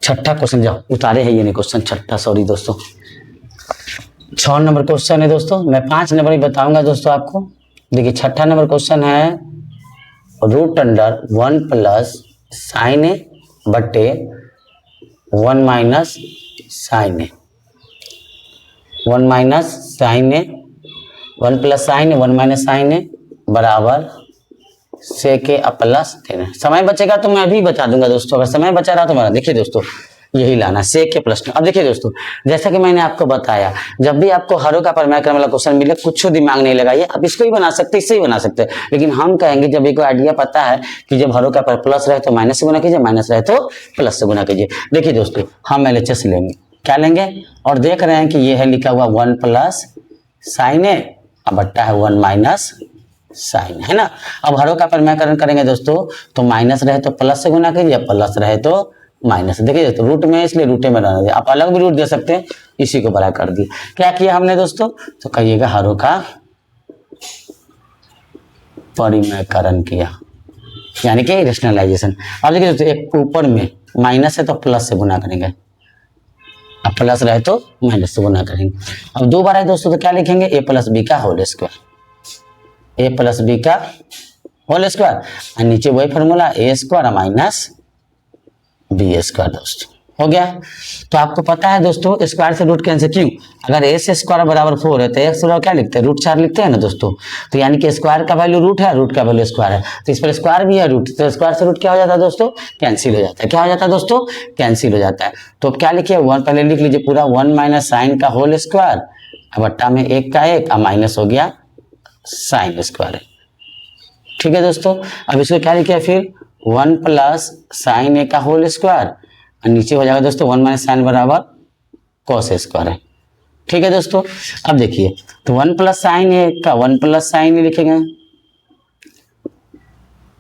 छठा क्वेश्चन जाओ उतारे है, ये नहीं क्वेश्चन छठा, सॉरी दोस्तों 6 नंबर क्वेश्चन है दोस्तों, मैं 5 नंबर ही बताऊंगा दोस्तों आपको। देखिए छठा नंबर क्वेश्चन है रूट अंडर 1 प्लस साइन ए बटे 1 माइनस साइन ए, 1 माइनस साइन ए, 1 प्लस साइन ए 1 माइनस साइन ए बराबर सेक ए प्लस 10। समय बचेगा तो मैं अभी बता दूंगा दोस्तों, अगर समय बचा रहा तो मेरा देखिए दोस्तों यही लाना सेक ए प्लस 10। अब देखिए दोस्तों जैसा कि मैंने आपको बताया, जब भी आपको हरों का परमाय क्रम वाला क्वेश्चन मिले कुछ दिमाग नहीं लगाइए, आप इसको ही बना सकते इससे ही बना सकते हैं, लेकिन हम कहेंगे जब एक आइडिया पता है कि जब हरों का पर प्लस रहे तो माइनस से गुना कीजिए, माइनस रहे तो प्लस से गुना कीजिए। देखिए दोस्तों हम एलएचएस लेंगे, क्या लेंगे, और देख रहे हैं कि ये है लिखा हुआ 1 प्लस साइन ए बट्टा है 1 माइनस साइन, है ना। अब हरों का परिमाणीकरण करेंगे दोस्तों, तो माइनस रहे तो प्लस से गुना कीजिए, प्लस रहे तो माइनस। देखिए तो रूट में इसलिए रूटे में रहने दिया, आप अलग भी रूट दे सकते हैं, इसी को बड़ा कर दिया। क्या किया हमने दोस्तों, तो कहिएगा हरों का परिमाणीकरण किया, यानी कि रेशनलाइजेशन। अब देखिए दोस्तों एक ऊपर में माइनस है तो प्लस से गुना करेंगे, अब प्लस रहे तो माइनस से गुना करेंगे। अब 2 बार है दोस्तों तो क्या लिखेंगे, ए प्लस बी का होल स्क्वायर, ए प्लस बी का होल स्क्वायर, और नीचे वही फॉर्मूला ए स्क्वायर माइनस बी स्क्वायर दोस्तों हो गया। तो आपको पता है दोस्तों स्क्वायर से रूट कैंसिल क्यों, अगर ए से स्क्वायर बराबर 4 है तो एक्स बराबर क्या लिखते हैं, रूट 4 लिखते हैं ना दोस्तों। तो यानी कि स्क्वायर का वैल्यू रूट है, रूट का वैल्यू स्क्वायर है, तो इस पर स्क्वायर भी है रूट, तो स्क्वायर से रूट क्या हो जाता है दोस्तों, कैंसिल हो जाता है। क्या हो जाता है दोस्तों, कैंसिल हो जाता है। तो अब क्या लिखिए 1 पहले लिख लीजिए पूरा 1 माइनस साइन का होल स्क्वायर, बट्टा में 1 का 1 माइनस हो गया साइन स्क्वायर, ठीक है दोस्तों। अब इसको क्या लिखिए फिर 1 प्लस साइन ए का होल स्क्वायर, और नीचे हो जाएगा दोस्तों 1 माइनस साइन बराबर कॉस स्क्वायर है, ठीक है दोस्तों। अब देखिए तो 1 प्लस साइन ए का 1 प्लस साइन ए लिखेंगे,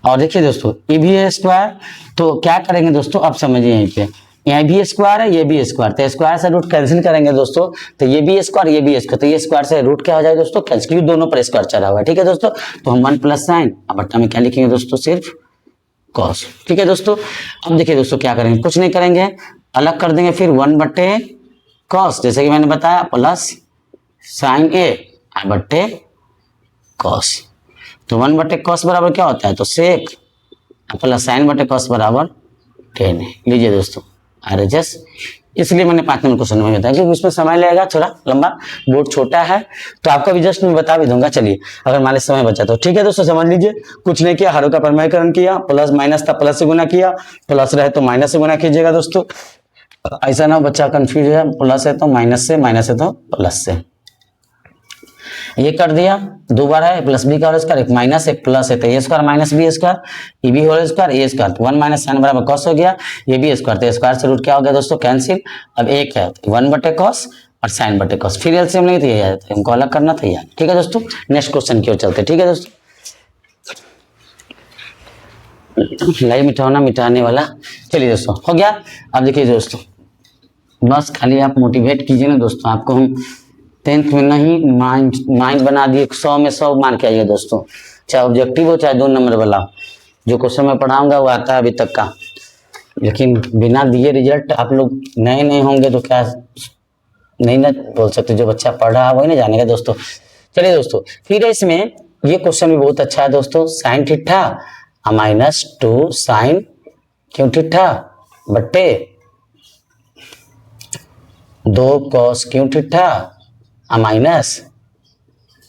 और देखिए दोस्तों ये भी है स्क्वायर, तो क्या करेंगे दोस्तों, अब समझिए यहीं पे यहाँ भी स्क्वायर है ये भी स्क्वायर, तो स्क्वायर से रूट कैंसिल करेंगे दोस्तों, तो ये भी स्क्वायर ये भी स्क्वायर, तो ये स्क्वायर से रूट क्या हो जाएगा दोस्तों, कैंसिल, दोनों पर स्क्वायर चला हुआ है, ठीक है दोस्तों। तो हम 1 प्लस साइन अब बट्टा में क्या लिखेंगे दोस्तों, सिर्फ कॉस, ठीक है दोस्तों। अब देखिए दोस्तों क्या करेंगे, कुछ नहीं करेंगे, अलग कर देंगे फिर 1 बट्टे कॉस, जैसे कि मैंने बताया प्लस साइन ए बट्टे कॉस, तो 1 बट्टे कॉस बराबर क्या होता है, तो सेक प्लस साइन बट्टे कॉस बराबर 10 है। लीजिए दोस्तों आरएचएस, इसलिए मैंने 5 नंबर क्वेश्चन में बताया क्योंकि उसमें समय लगेगा थोड़ा लंबा, बोर्ड छोटा है, तो आपको भी जस्ट मैं बता भी दूंगा। चलिए अगर मान लीजिए समय बचा तो ठीक है दोस्तों, समझ लीजिए कुछ नहीं किया, हरों का परिमाणीकरण किया, प्लस माइनस था प्लस से गुना किया, प्लस रहे तो माइनस से गुना कीजिएगा दोस्तों, ऐसा ना बच्चा कंफ्यूज है, प्लस है तो माइनस से, माइनस है तो प्लस से। ये कर दिया, दो बार है प्लस बी का होल स्क्वायर, एक माइनस एक प्लस है तो A square minus B square, E B whole square A square, 1 minus sine बराबर कॉस हो गया, ये बी स्क्वायर तो स्क्वायर से रूट क्या हो गया दोस्तों कैंसिल। अब एक है 1 बटे कॉस और साइन बटे कॉस, फिर एलसीएम नहीं तो ये आ जाता है, हमको अलग करना था यार। ठीक है दोस्तों, नेक्स्ट क्वेश्चन की ओर चलते। ठीक है दोस्तों, लाई मिटाना मिटाने वाला। चलिए दोस्तों हो गया। अब देखिए दोस्तों, बस खाली आप मोटिवेट कीजिए ना दोस्तों, आपको हम 10th में नहीं माइंड बना दिए, 100 में 100 मान के आइए दोस्तों, चाहे ऑब्जेक्टिव हो चाहे 2 नंबर वाला। जो क्वेश्चन मैं पढ़ाऊंगा वो आता है अभी तक का, लेकिन बिना दिए रिजल्ट आप लोग नए नए होंगे तो क्या नहीं ना बोल सकते, जो बच्चा पढ़ रहा है वही ना जानेगा दोस्तों। चलिए दोस्तों, फिर इसमें ये क्वेश्चन भी बहुत अच्छा है दोस्तों, साइन थीटा माइनस 2 साइन क्यों थीटा बट्टे 2 कॉस क्यों थीटा माइनस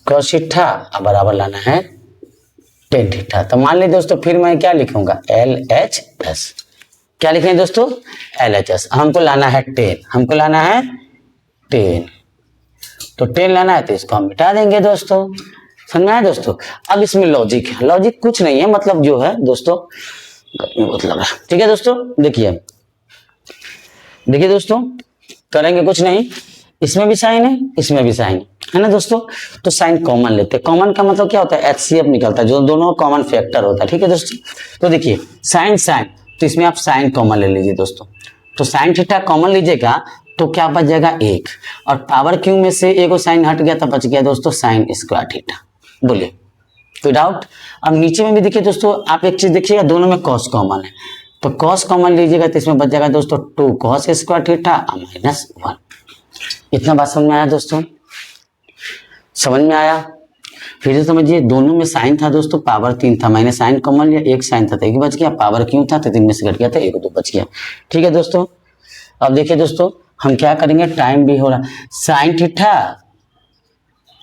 कॉस थीटा बराबर लाना है टेन थीटा। तो मान लीजिए दोस्तों, फिर मैं क्या लिखूंगा LHS, क्या लिखेंगे दोस्तों LHS। हमको लाना है 10, हमको लाना है 10, तो 10 लाना है तो इसको हम मिटा देंगे दोस्तों, समझ में आया दोस्तों। अब इसमें लॉजिक है, लॉजिक कुछ नहीं है, मतलब जो है दोस्तों बहुत लग रहा है। ठीक है दोस्तों, देखिए देखिए दोस्तों, करेंगे कुछ नहीं, इसमें भी साइन है इसमें भी साइन है ना दोस्तों, तो साइन कॉमन लेते हैं। कॉमन का मतलब क्या होता है, HCF निकलता है, जो दोनों कॉमन फैक्टर होता है। ठीक है दोस्तों, तो देखिए साइन साइन, तो इसमें आप साइन कॉमन ले लीजिए दोस्तों, तो साइन थीटा कॉमन लीजिएगा तो क्या बच जाएगा 1, और पावर क्यू में से एक साइन हट गया तो बच गया दोस्तों साइन स्क्वायर थीटा। बोलिए कोई डाउट। अब नीचे में भी देखिए दोस्तों, आप एक चीज देखिएगा, दोनों में कॉस कॉमन है, तो कॉस कॉमन लीजिएगा तो इसमें बच जाएगा दोस्तों 2 कॉस स्क्वायर थीटा माइनस 1। इतना बात समझ में आया दोस्तों, समझ में आया। फिर से समझिए, दोनों में साइन था दोस्तों, पावर 3 था, मैंने साइन कॉमन लिया, एक साइन था तो एक बच गया, पावर क्यों था तो 3 में से घट गया था 1 2 बच गया। ठीक है दोस्तों, अब देखिए दोस्तों हम क्या करेंगे, टाइम भी हो रहा, साइन थीटा,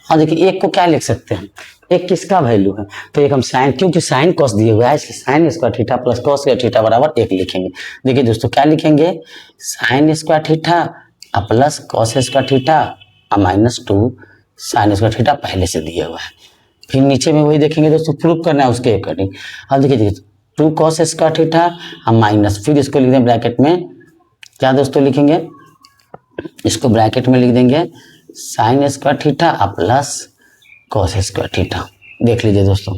और देखिए एक को क्या लिख सकते हैं, एक किसका वैल्यू है, तो एक हम साइन, क्योंकि साइन कॉस दिए हुआ है इसलिए sign square theta plus cos square theta बराबर 1 लिखेंगे। देखिए दोस्तों क्या लिखेंगे, sign square theta plus cos square theta minus 2 sign square theta पहले से दिया हुआ है। फिर नीचे में वही देखेंगे दोस्तों, प्रूफ करना है उसके अकॉर्डिंग। अब देखिए 2 कॉस स्क्वायर थीटा माइनस, फिर इसको लिख दें ब्रैकेट में, क्या दोस्तों लिखेंगे, इसको ब्रैकेट में लिख देंगे sign square theta plus cos square theta. देख लीजिए दोस्तों,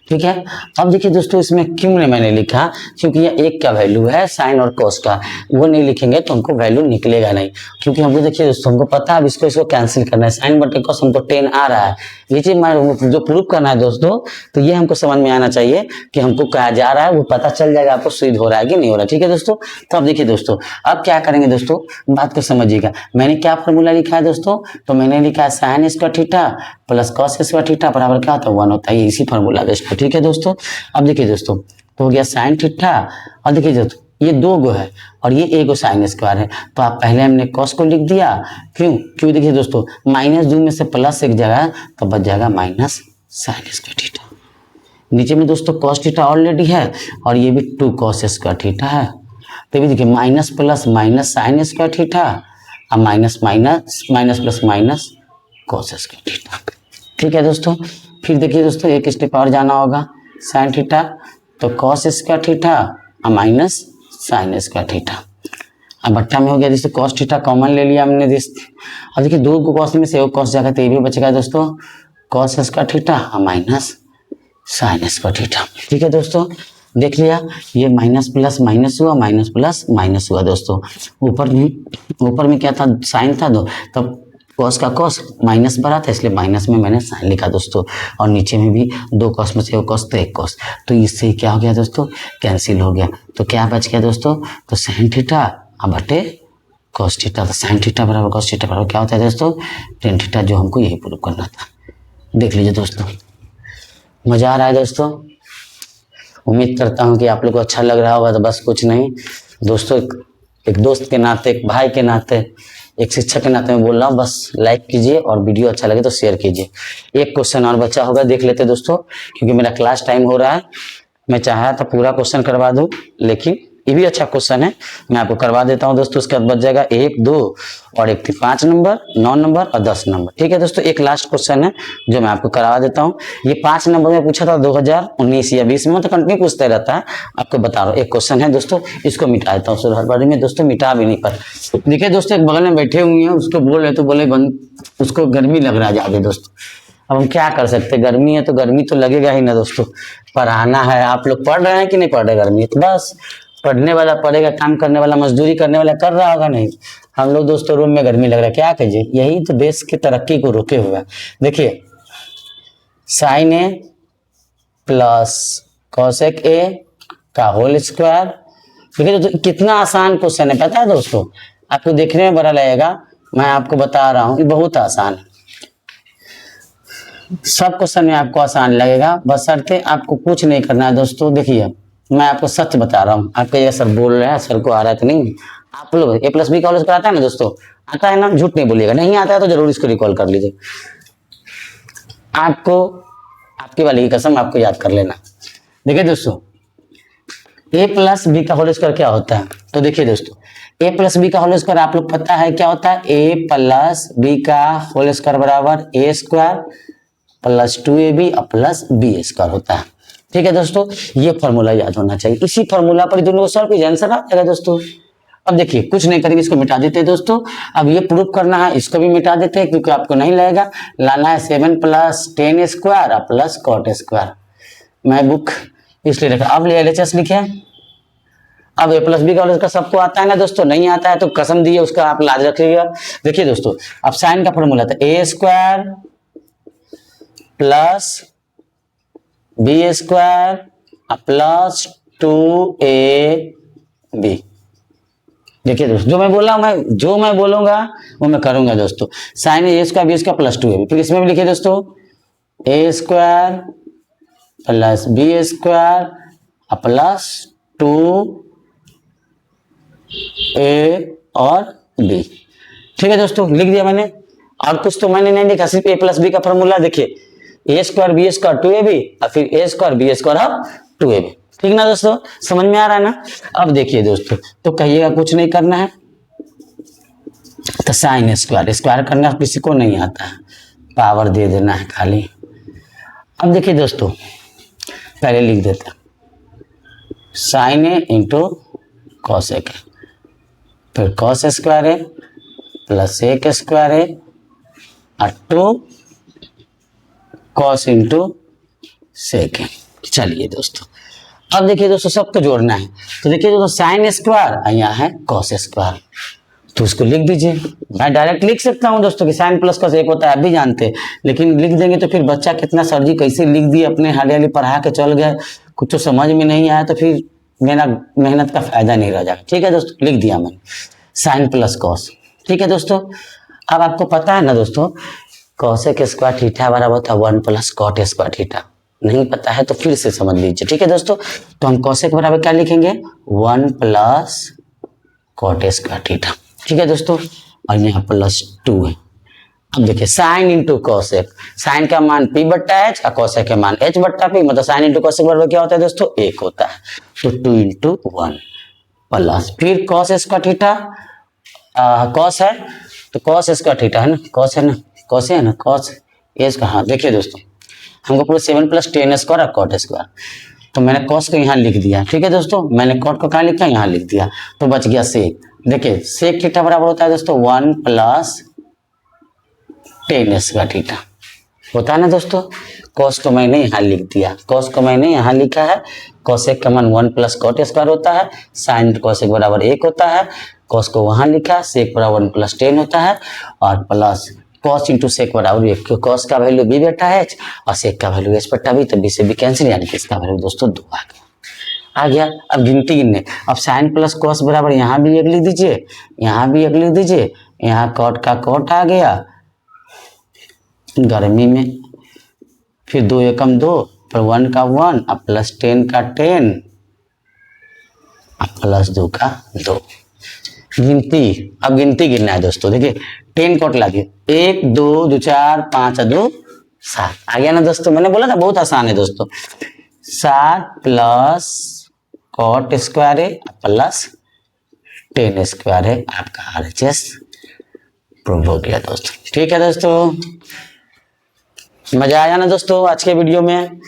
ठीक है। अब देखिए दोस्तों, इसमें क्यों ने मैंने लिखा, क्योंकि ये एक का वैल्यू है साइन और कॉस का, वो नहीं लिखेंगे तो हमको वैल्यू निकलेगा नहीं, क्योंकि हमको देखिए दोस्तों हमको पता है अब इसको कैंसिल करना है, साइन बटे कॉस हमको 10 आ रहा है, ये चीज जो प्रूफ करना है दोस्तों, तो ये हमको समझ में आना चाहिए कि हमको क्या जा रहा है, वो पता चल जाएगा आपको सिद्ध हो रहा है कि नहीं हो रहा है। ठीक है दोस्तों, तो अब देखिए दोस्तों, अब क्या करेंगे दोस्तों, बात को समझिएगा। मैंने क्या फॉर्मूला लिखा है दोस्तों, तो मैंने लिखा है sign square theta plus cos square theta बराबर क्या होता है 1 होता है, इसी फॉर्मूला बेस्ट है। ठीक है दोस्तों, अब देखिए दोस्तों, तो हो गया साइन थीटा, और देखिए दोस्तों ये 2 गो है और ये 1 साइन स्क्वायर है, तो आप पहले हमने कॉस को लिख दिया, क्यों देखिए दोस्तों माइनस 2 में से प्लस एक जगह तो बच जाएगा माइनस साइन स्क्वायर थीटा। नीचे में दोस्तों कॉस थीटा ऑलरेडी है और ये भी 2 कॉस स्क्वायर थीटा है, तो भी देखिए minus plus minus sine square theta और minus minus minus plus minus cos square theta. ठीक है दोस्तों, फिर देखिए दोस्तों एक स्टेप और जाना होगा, साइन थीटा तो कॉस स्क्वायर थीटा और माइनस साइन स्क्वायर थीटा। अब बट्टा में हो गया दोस्तों, कॉस थीटा कॉमन ले लिया हमने दोस्तों, अब देखिए 2 को कॉस में से 1 कॉस जाएगा तो ये भी बचेगा दोस्तों कॉस स्क्वायर थीटा और माइनस साइन स्क्वायर थीटा। ठीक है दोस्तों, देख लिया, ये माइनस प्लस माइनस हुआ, माइनस प्लस माइनस हुआ दोस्तों, ऊपर में क्या था साइन था 2, तब कॉस का कॉस माइनस बना था इसलिए माइनस में मैंने साइन लिखा दोस्तों, और नीचे में भी 2 कॉस में से 1 कॉस तो 1 कॉस, तो इससे क्या हो गया दोस्तों कैंसिल हो गया, तो क्या बच गया दोस्तों, तो साइन थीटा बटे कॉस थीटा, तो साइन थीटा बराबर कॉस थीटा बराबर क्या होता है दोस्तों टेन थीटा, जो हमको यही प्रूव करना था। देख लीजिए दोस्तों, मजा आ रहा है दोस्तों, उम्मीद करता हूँ कि आप लोग को अच्छा लग रहा होगा। तो बस कुछ नहीं दोस्तों, एक दोस्त के नाते, एक भाई के नाते, एक शिक्षक के नाते मैं बोल रहा हूँ, बस लाइक कीजिए और वीडियो अच्छा लगे तो शेयर कीजिए। एक क्वेश्चन और बचा होगा, देख लेते दोस्तों, क्योंकि मेरा क्लास टाइम हो रहा है। मैं चाहा था पूरा क्वेश्चन करवा दूं, लेकिन ये भी अच्छा क्वेश्चन है, मैं आपको करवा देता हूं दोस्तों। उसके बाद बच जाएगा 1 2 और 1 3 5 नंबर, 9 नंबर और 10 नंबर। ठीक है दोस्तों, एक लास्ट क्वेश्चन है जो मैं आपको करवा देता हूं। ये 5 नंबर में पूछा था 2019 या 20 में, तो कंटिन्यू पूछते रहता है, आपको बता रहा हूँ। एक क्वेश्चन है दोस्तों, इसको मिटा देता हूँ सुधार बारी में दोस्तों, मिटा भी नहीं पर। देखिए दोस्तों, एक बगल में बैठे हुए हैं, उसको बोल रहे तो बोले बंद, उसको गर्मी लग रहा है ज्यादा दोस्तों। अब हम क्या कर सकते हैं, गर्मी है तो गर्मी तो लगेगा ही ना दोस्तों। पढ़ाना है, आप लोग पढ़ रहे हैं कि नहीं पढ़ रहे गर्मी है, तो बस पढ़ने वाला पढ़ेगा, काम करने वाला मजदूरी करने वाला कर रहा होगा। नहीं, हम लोग दोस्तों रूम में गर्मी लग रहा है, क्या कीजिए, यही तो देश की तरक्की को रोके हुआ है। देखिए sine A plus cosec A का होल स्क्वायर। देखिए दोस्तों कितना आसान क्वेश्चन है, पता है दोस्तों, आपको देखने में बड़ा लगेगा, मैं आपको बता रहा हूँ ये बहुत आसान है। सब क्वेश्चन में आपको आसान लगेगा, बशर्ते आपको कुछ नहीं करना है दोस्तों। देखिए मैं आपको सच बता रहा हूँ, आपके ये सर बोल रहे हैं, सर को आ रहा है तो नहीं, आप लोग ए प्लस बी का होल स्क्वायर आता है ना दोस्तों, आता है ना, झूठ नहीं बोलिएगा, नहीं आता है तो जरूर इसको रिकॉल कर लीजिए। आपको आपकी वाली की कसम आपको याद कर लेना। देखिए दोस्तों ए प्लस बी का होल स्क्वायर क्या होता है, तो देखिए दोस्तों ए प्लस बी का होल स्क्वायर आप लोग पता है क्या होता है, ए प्लस बी का होल स्क्वायर बराबर A square plus 2ab plus B square होता है। ठीक है दोस्तों, ये फॉर्मूला याद होना चाहिए, इसी फॉर्मूला पर दोनों को सॉल्व कीजिए, आंसर आ जाएगा दोस्तों। अब देखिए कुछ नहीं करेंगे, इसको मिटा देते हैं दोस्तों। अब ये प्रूफ करना है, इसको भी मिटा देते हैं क्योंकि आपको नहीं लगेगा। लाना है 7 plus 10 square plus cot square. मैं बुक इसलिए रखा, अब LHS लिखे। अब ए प्लस बी का होल स्क्वायर सबको आता है ना दोस्तों, नहीं आता है तो कसम दी है उसका आप लाज रखिएगा। देखिए दोस्तों अब साइन का फॉर्मूला था A square plus B square plus 2ab। देखिए दोस्तों जो मैं बोल रहा हूं, जो मैं बोलूंगा वो मैं करूंगा दोस्तों। Sine A square B square plus 2ab, फिर इसमें भी लिखिए दोस्तों A square plus B square plus 2a और b। ठीक है दोस्तों, लिख दिया मैंने, और कुछ तो मैंने नहीं लिखा, सिर्फ ए प्लस बी का फॉर्मूला। देखिए ए स्क्वायर बी स्क्वायर 2ab और फिर ए स्क्वायर बी स्क्वायर अब 2ab। ठीक ना दोस्तों, समझ में आ रहा है ना। अब देखिए दोस्तों, तो कहिएगा कुछ नहीं करना है, तो साइन स्क्वायर स्क्वायर करना किसी को नहीं आता है, पावर दे देना है खाली। अब देखिए दोस्तों पहले लिख देते हैं sign A into cos A, फिर कॉस स्क्वायर ए प्लस एक स्क्वायर ए और 2 कॉस इंटू सेक। चलिए दोस्तों अब देखिए दोस्तों सबको जोड़ना है, तो देखिए दोस्तों साइन स्क्वायर यहाँ है कॉस स्क्वायर, तो उसको लिख दीजिए। मैं डायरेक्ट लिख सकता हूँ दोस्तों कि साइन प्लस कॉस एक होता है, आप भी जानते हैं, लेकिन लिख देंगे तो फिर बच्चा कितना सर जी कैसे लिख दिए, अपने हाली पढ़ा के चल गए, कुछ तो समझ में नहीं आया तो फिर मेरा मेहनत का फायदा नहीं रह जाएगा। ठीक है दोस्तों, लिख दिया मैंने साइन प्लस कॉस। ठीक है दोस्तों, अब आपको पता है ना दोस्तों कॉसेक स्क्वायर थीटा बराबर होता है 1 प्लस कॉट स्क्वायर थीटा। नहीं पता है तो फिर से समझ लीजिए। ठीक है दोस्तों, तो हम कॉसेक बराबर क्या लिखेंगे 1 प्लस कॉट स्क्वायर थीटा। ठीक है दोस्तों, और यहाँ प्लस 2 है। अब देखिए साइन इंटू कॉसेक, साइन का मान p बट्टा एच और कॉसेक का मान h बट्टा p, मतलब साइन इंटू कॉसेक बराबर क्या होता है दोस्तों 1 होता है, तो 2 इंटू 1 प्लस फिर कॉस स्क्वायर थीटा, कॉस है तो कॉस स्क्वायर थीटा है ना, कॉस है ना, कॉस है ना, कॉस एज का। हाँ देखिए दोस्तों हमको पूरा 7 प्लस 10 स्क्वायर और कॉट स्क्वायर, तो मैंने कॉस को यहाँ लिख दिया। ठीक है दोस्तों, मैंने कॉट को कहाँ लिखा यहाँ लिख दिया, तो बच गया सेक। देखिए सेक थीटा बराबर होता है दोस्तों 1 प्लस 10 स्क्वायर थीटा होता है ना दोस्तों। कॉस को मैंने यहाँ लिख दिया, कॉस को मैंने यहाँ लिखा है, कॉसेक का मान 1 प्लस कॉट स्क्वायर होता है, साइन कॉसेक बराबर 1 होता है, कॉस को वहां लिखा, सेक बराबर 1 प्लस 10 होता है और प्लस कॉस इंटू सेक बराबर 1, कॉस का वैल्यू b बटा h और सेक का वैल्यू h बटा b, तो b से b कैंसिल, यानी कि इसका वैल्यू दोस्तों 2 आ गया। अब गिनती गिनने, अब साइन प्लस कॉस बराबर यहाँ भी 1 लिख दीजिए, यहाँ भी 1 लिख दीजिए, यहाँ कॉट का कॉट आ गया गर्मी में, फिर 2 एकम 2 पर 1 का 1 और प्लस 10 का 10 और प्लस 2 का 2। गिनती, अब गिनती गिनना है दोस्तों। देखिए 10 कॉट ला दिए, 1 2 2 4 5 2 7 आ गया ना दोस्तों, मैंने बोला था बहुत आसान है दोस्तों। 7 प्लस कॉट स्क्वायर ए प्लस टेन स्क्वायर है आपका RHS प्रूव हो गया दोस्तों। ठीक है दोस्तों, मजा आया ना दोस्तों आज के वीडियो में।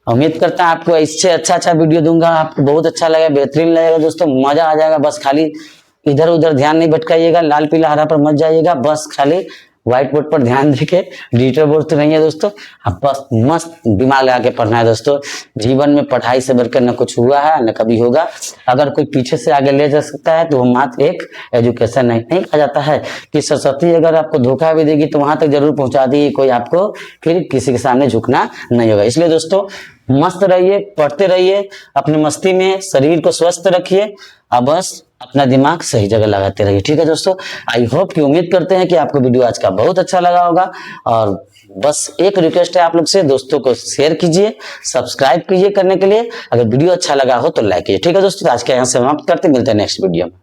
उम्मीद करता हूँ आपको इससे अच्छा वीडियो दूंगा, आपको बहुत अच्छा लगेगा, बेहतरीन लगेगा दोस्तों, मजा आ जाएगा। बस खाली इधर उधर ध्यान नहीं भटकाइएगा, लाल पीला हरा पर मत जाइएगा, बस खाली व्हाइट बोर्ड पर ध्यान देके, डिजिटल बोर्ड तो नहीं है दोस्तों, अब बस मस्त दिमाग लगा के पढ़ना है दोस्तों। जीवन में पढ़ाई से बढ़कर न कुछ हुआ है न कभी होगा। अगर कोई पीछे से आगे ले जा सकता है तो वो मात्र एक एजुकेशन है। नहीं कहा जाता है कि सरस्वती अगर आपको धोखा भी देगी तो वहां तक जरूर पहुंचा देगी, कोई आपको फिर किसी के सामने झुकना नहीं होगा। इसलिए दोस्तों मस्त रहिए, पढ़ते रहिए, अपनी मस्ती में शरीर को स्वस्थ रखिए और बस अपना दिमाग सही जगह लगाते रहिए। ठीक है दोस्तों, आई होप कि उम्मीद करते हैं कि आपको वीडियो आज का बहुत अच्छा लगा होगा। और बस एक रिक्वेस्ट है आप लोग से, दोस्तों को शेयर कीजिए, सब्सक्राइब कीजिए करने के लिए। अगर वीडियो अच्छा लगा हो तो लाइक कीजिए। ठीक है दोस्तों, आज के यहाँ समाप्त करते, मिलते हैं नेक्स्ट वीडियो में।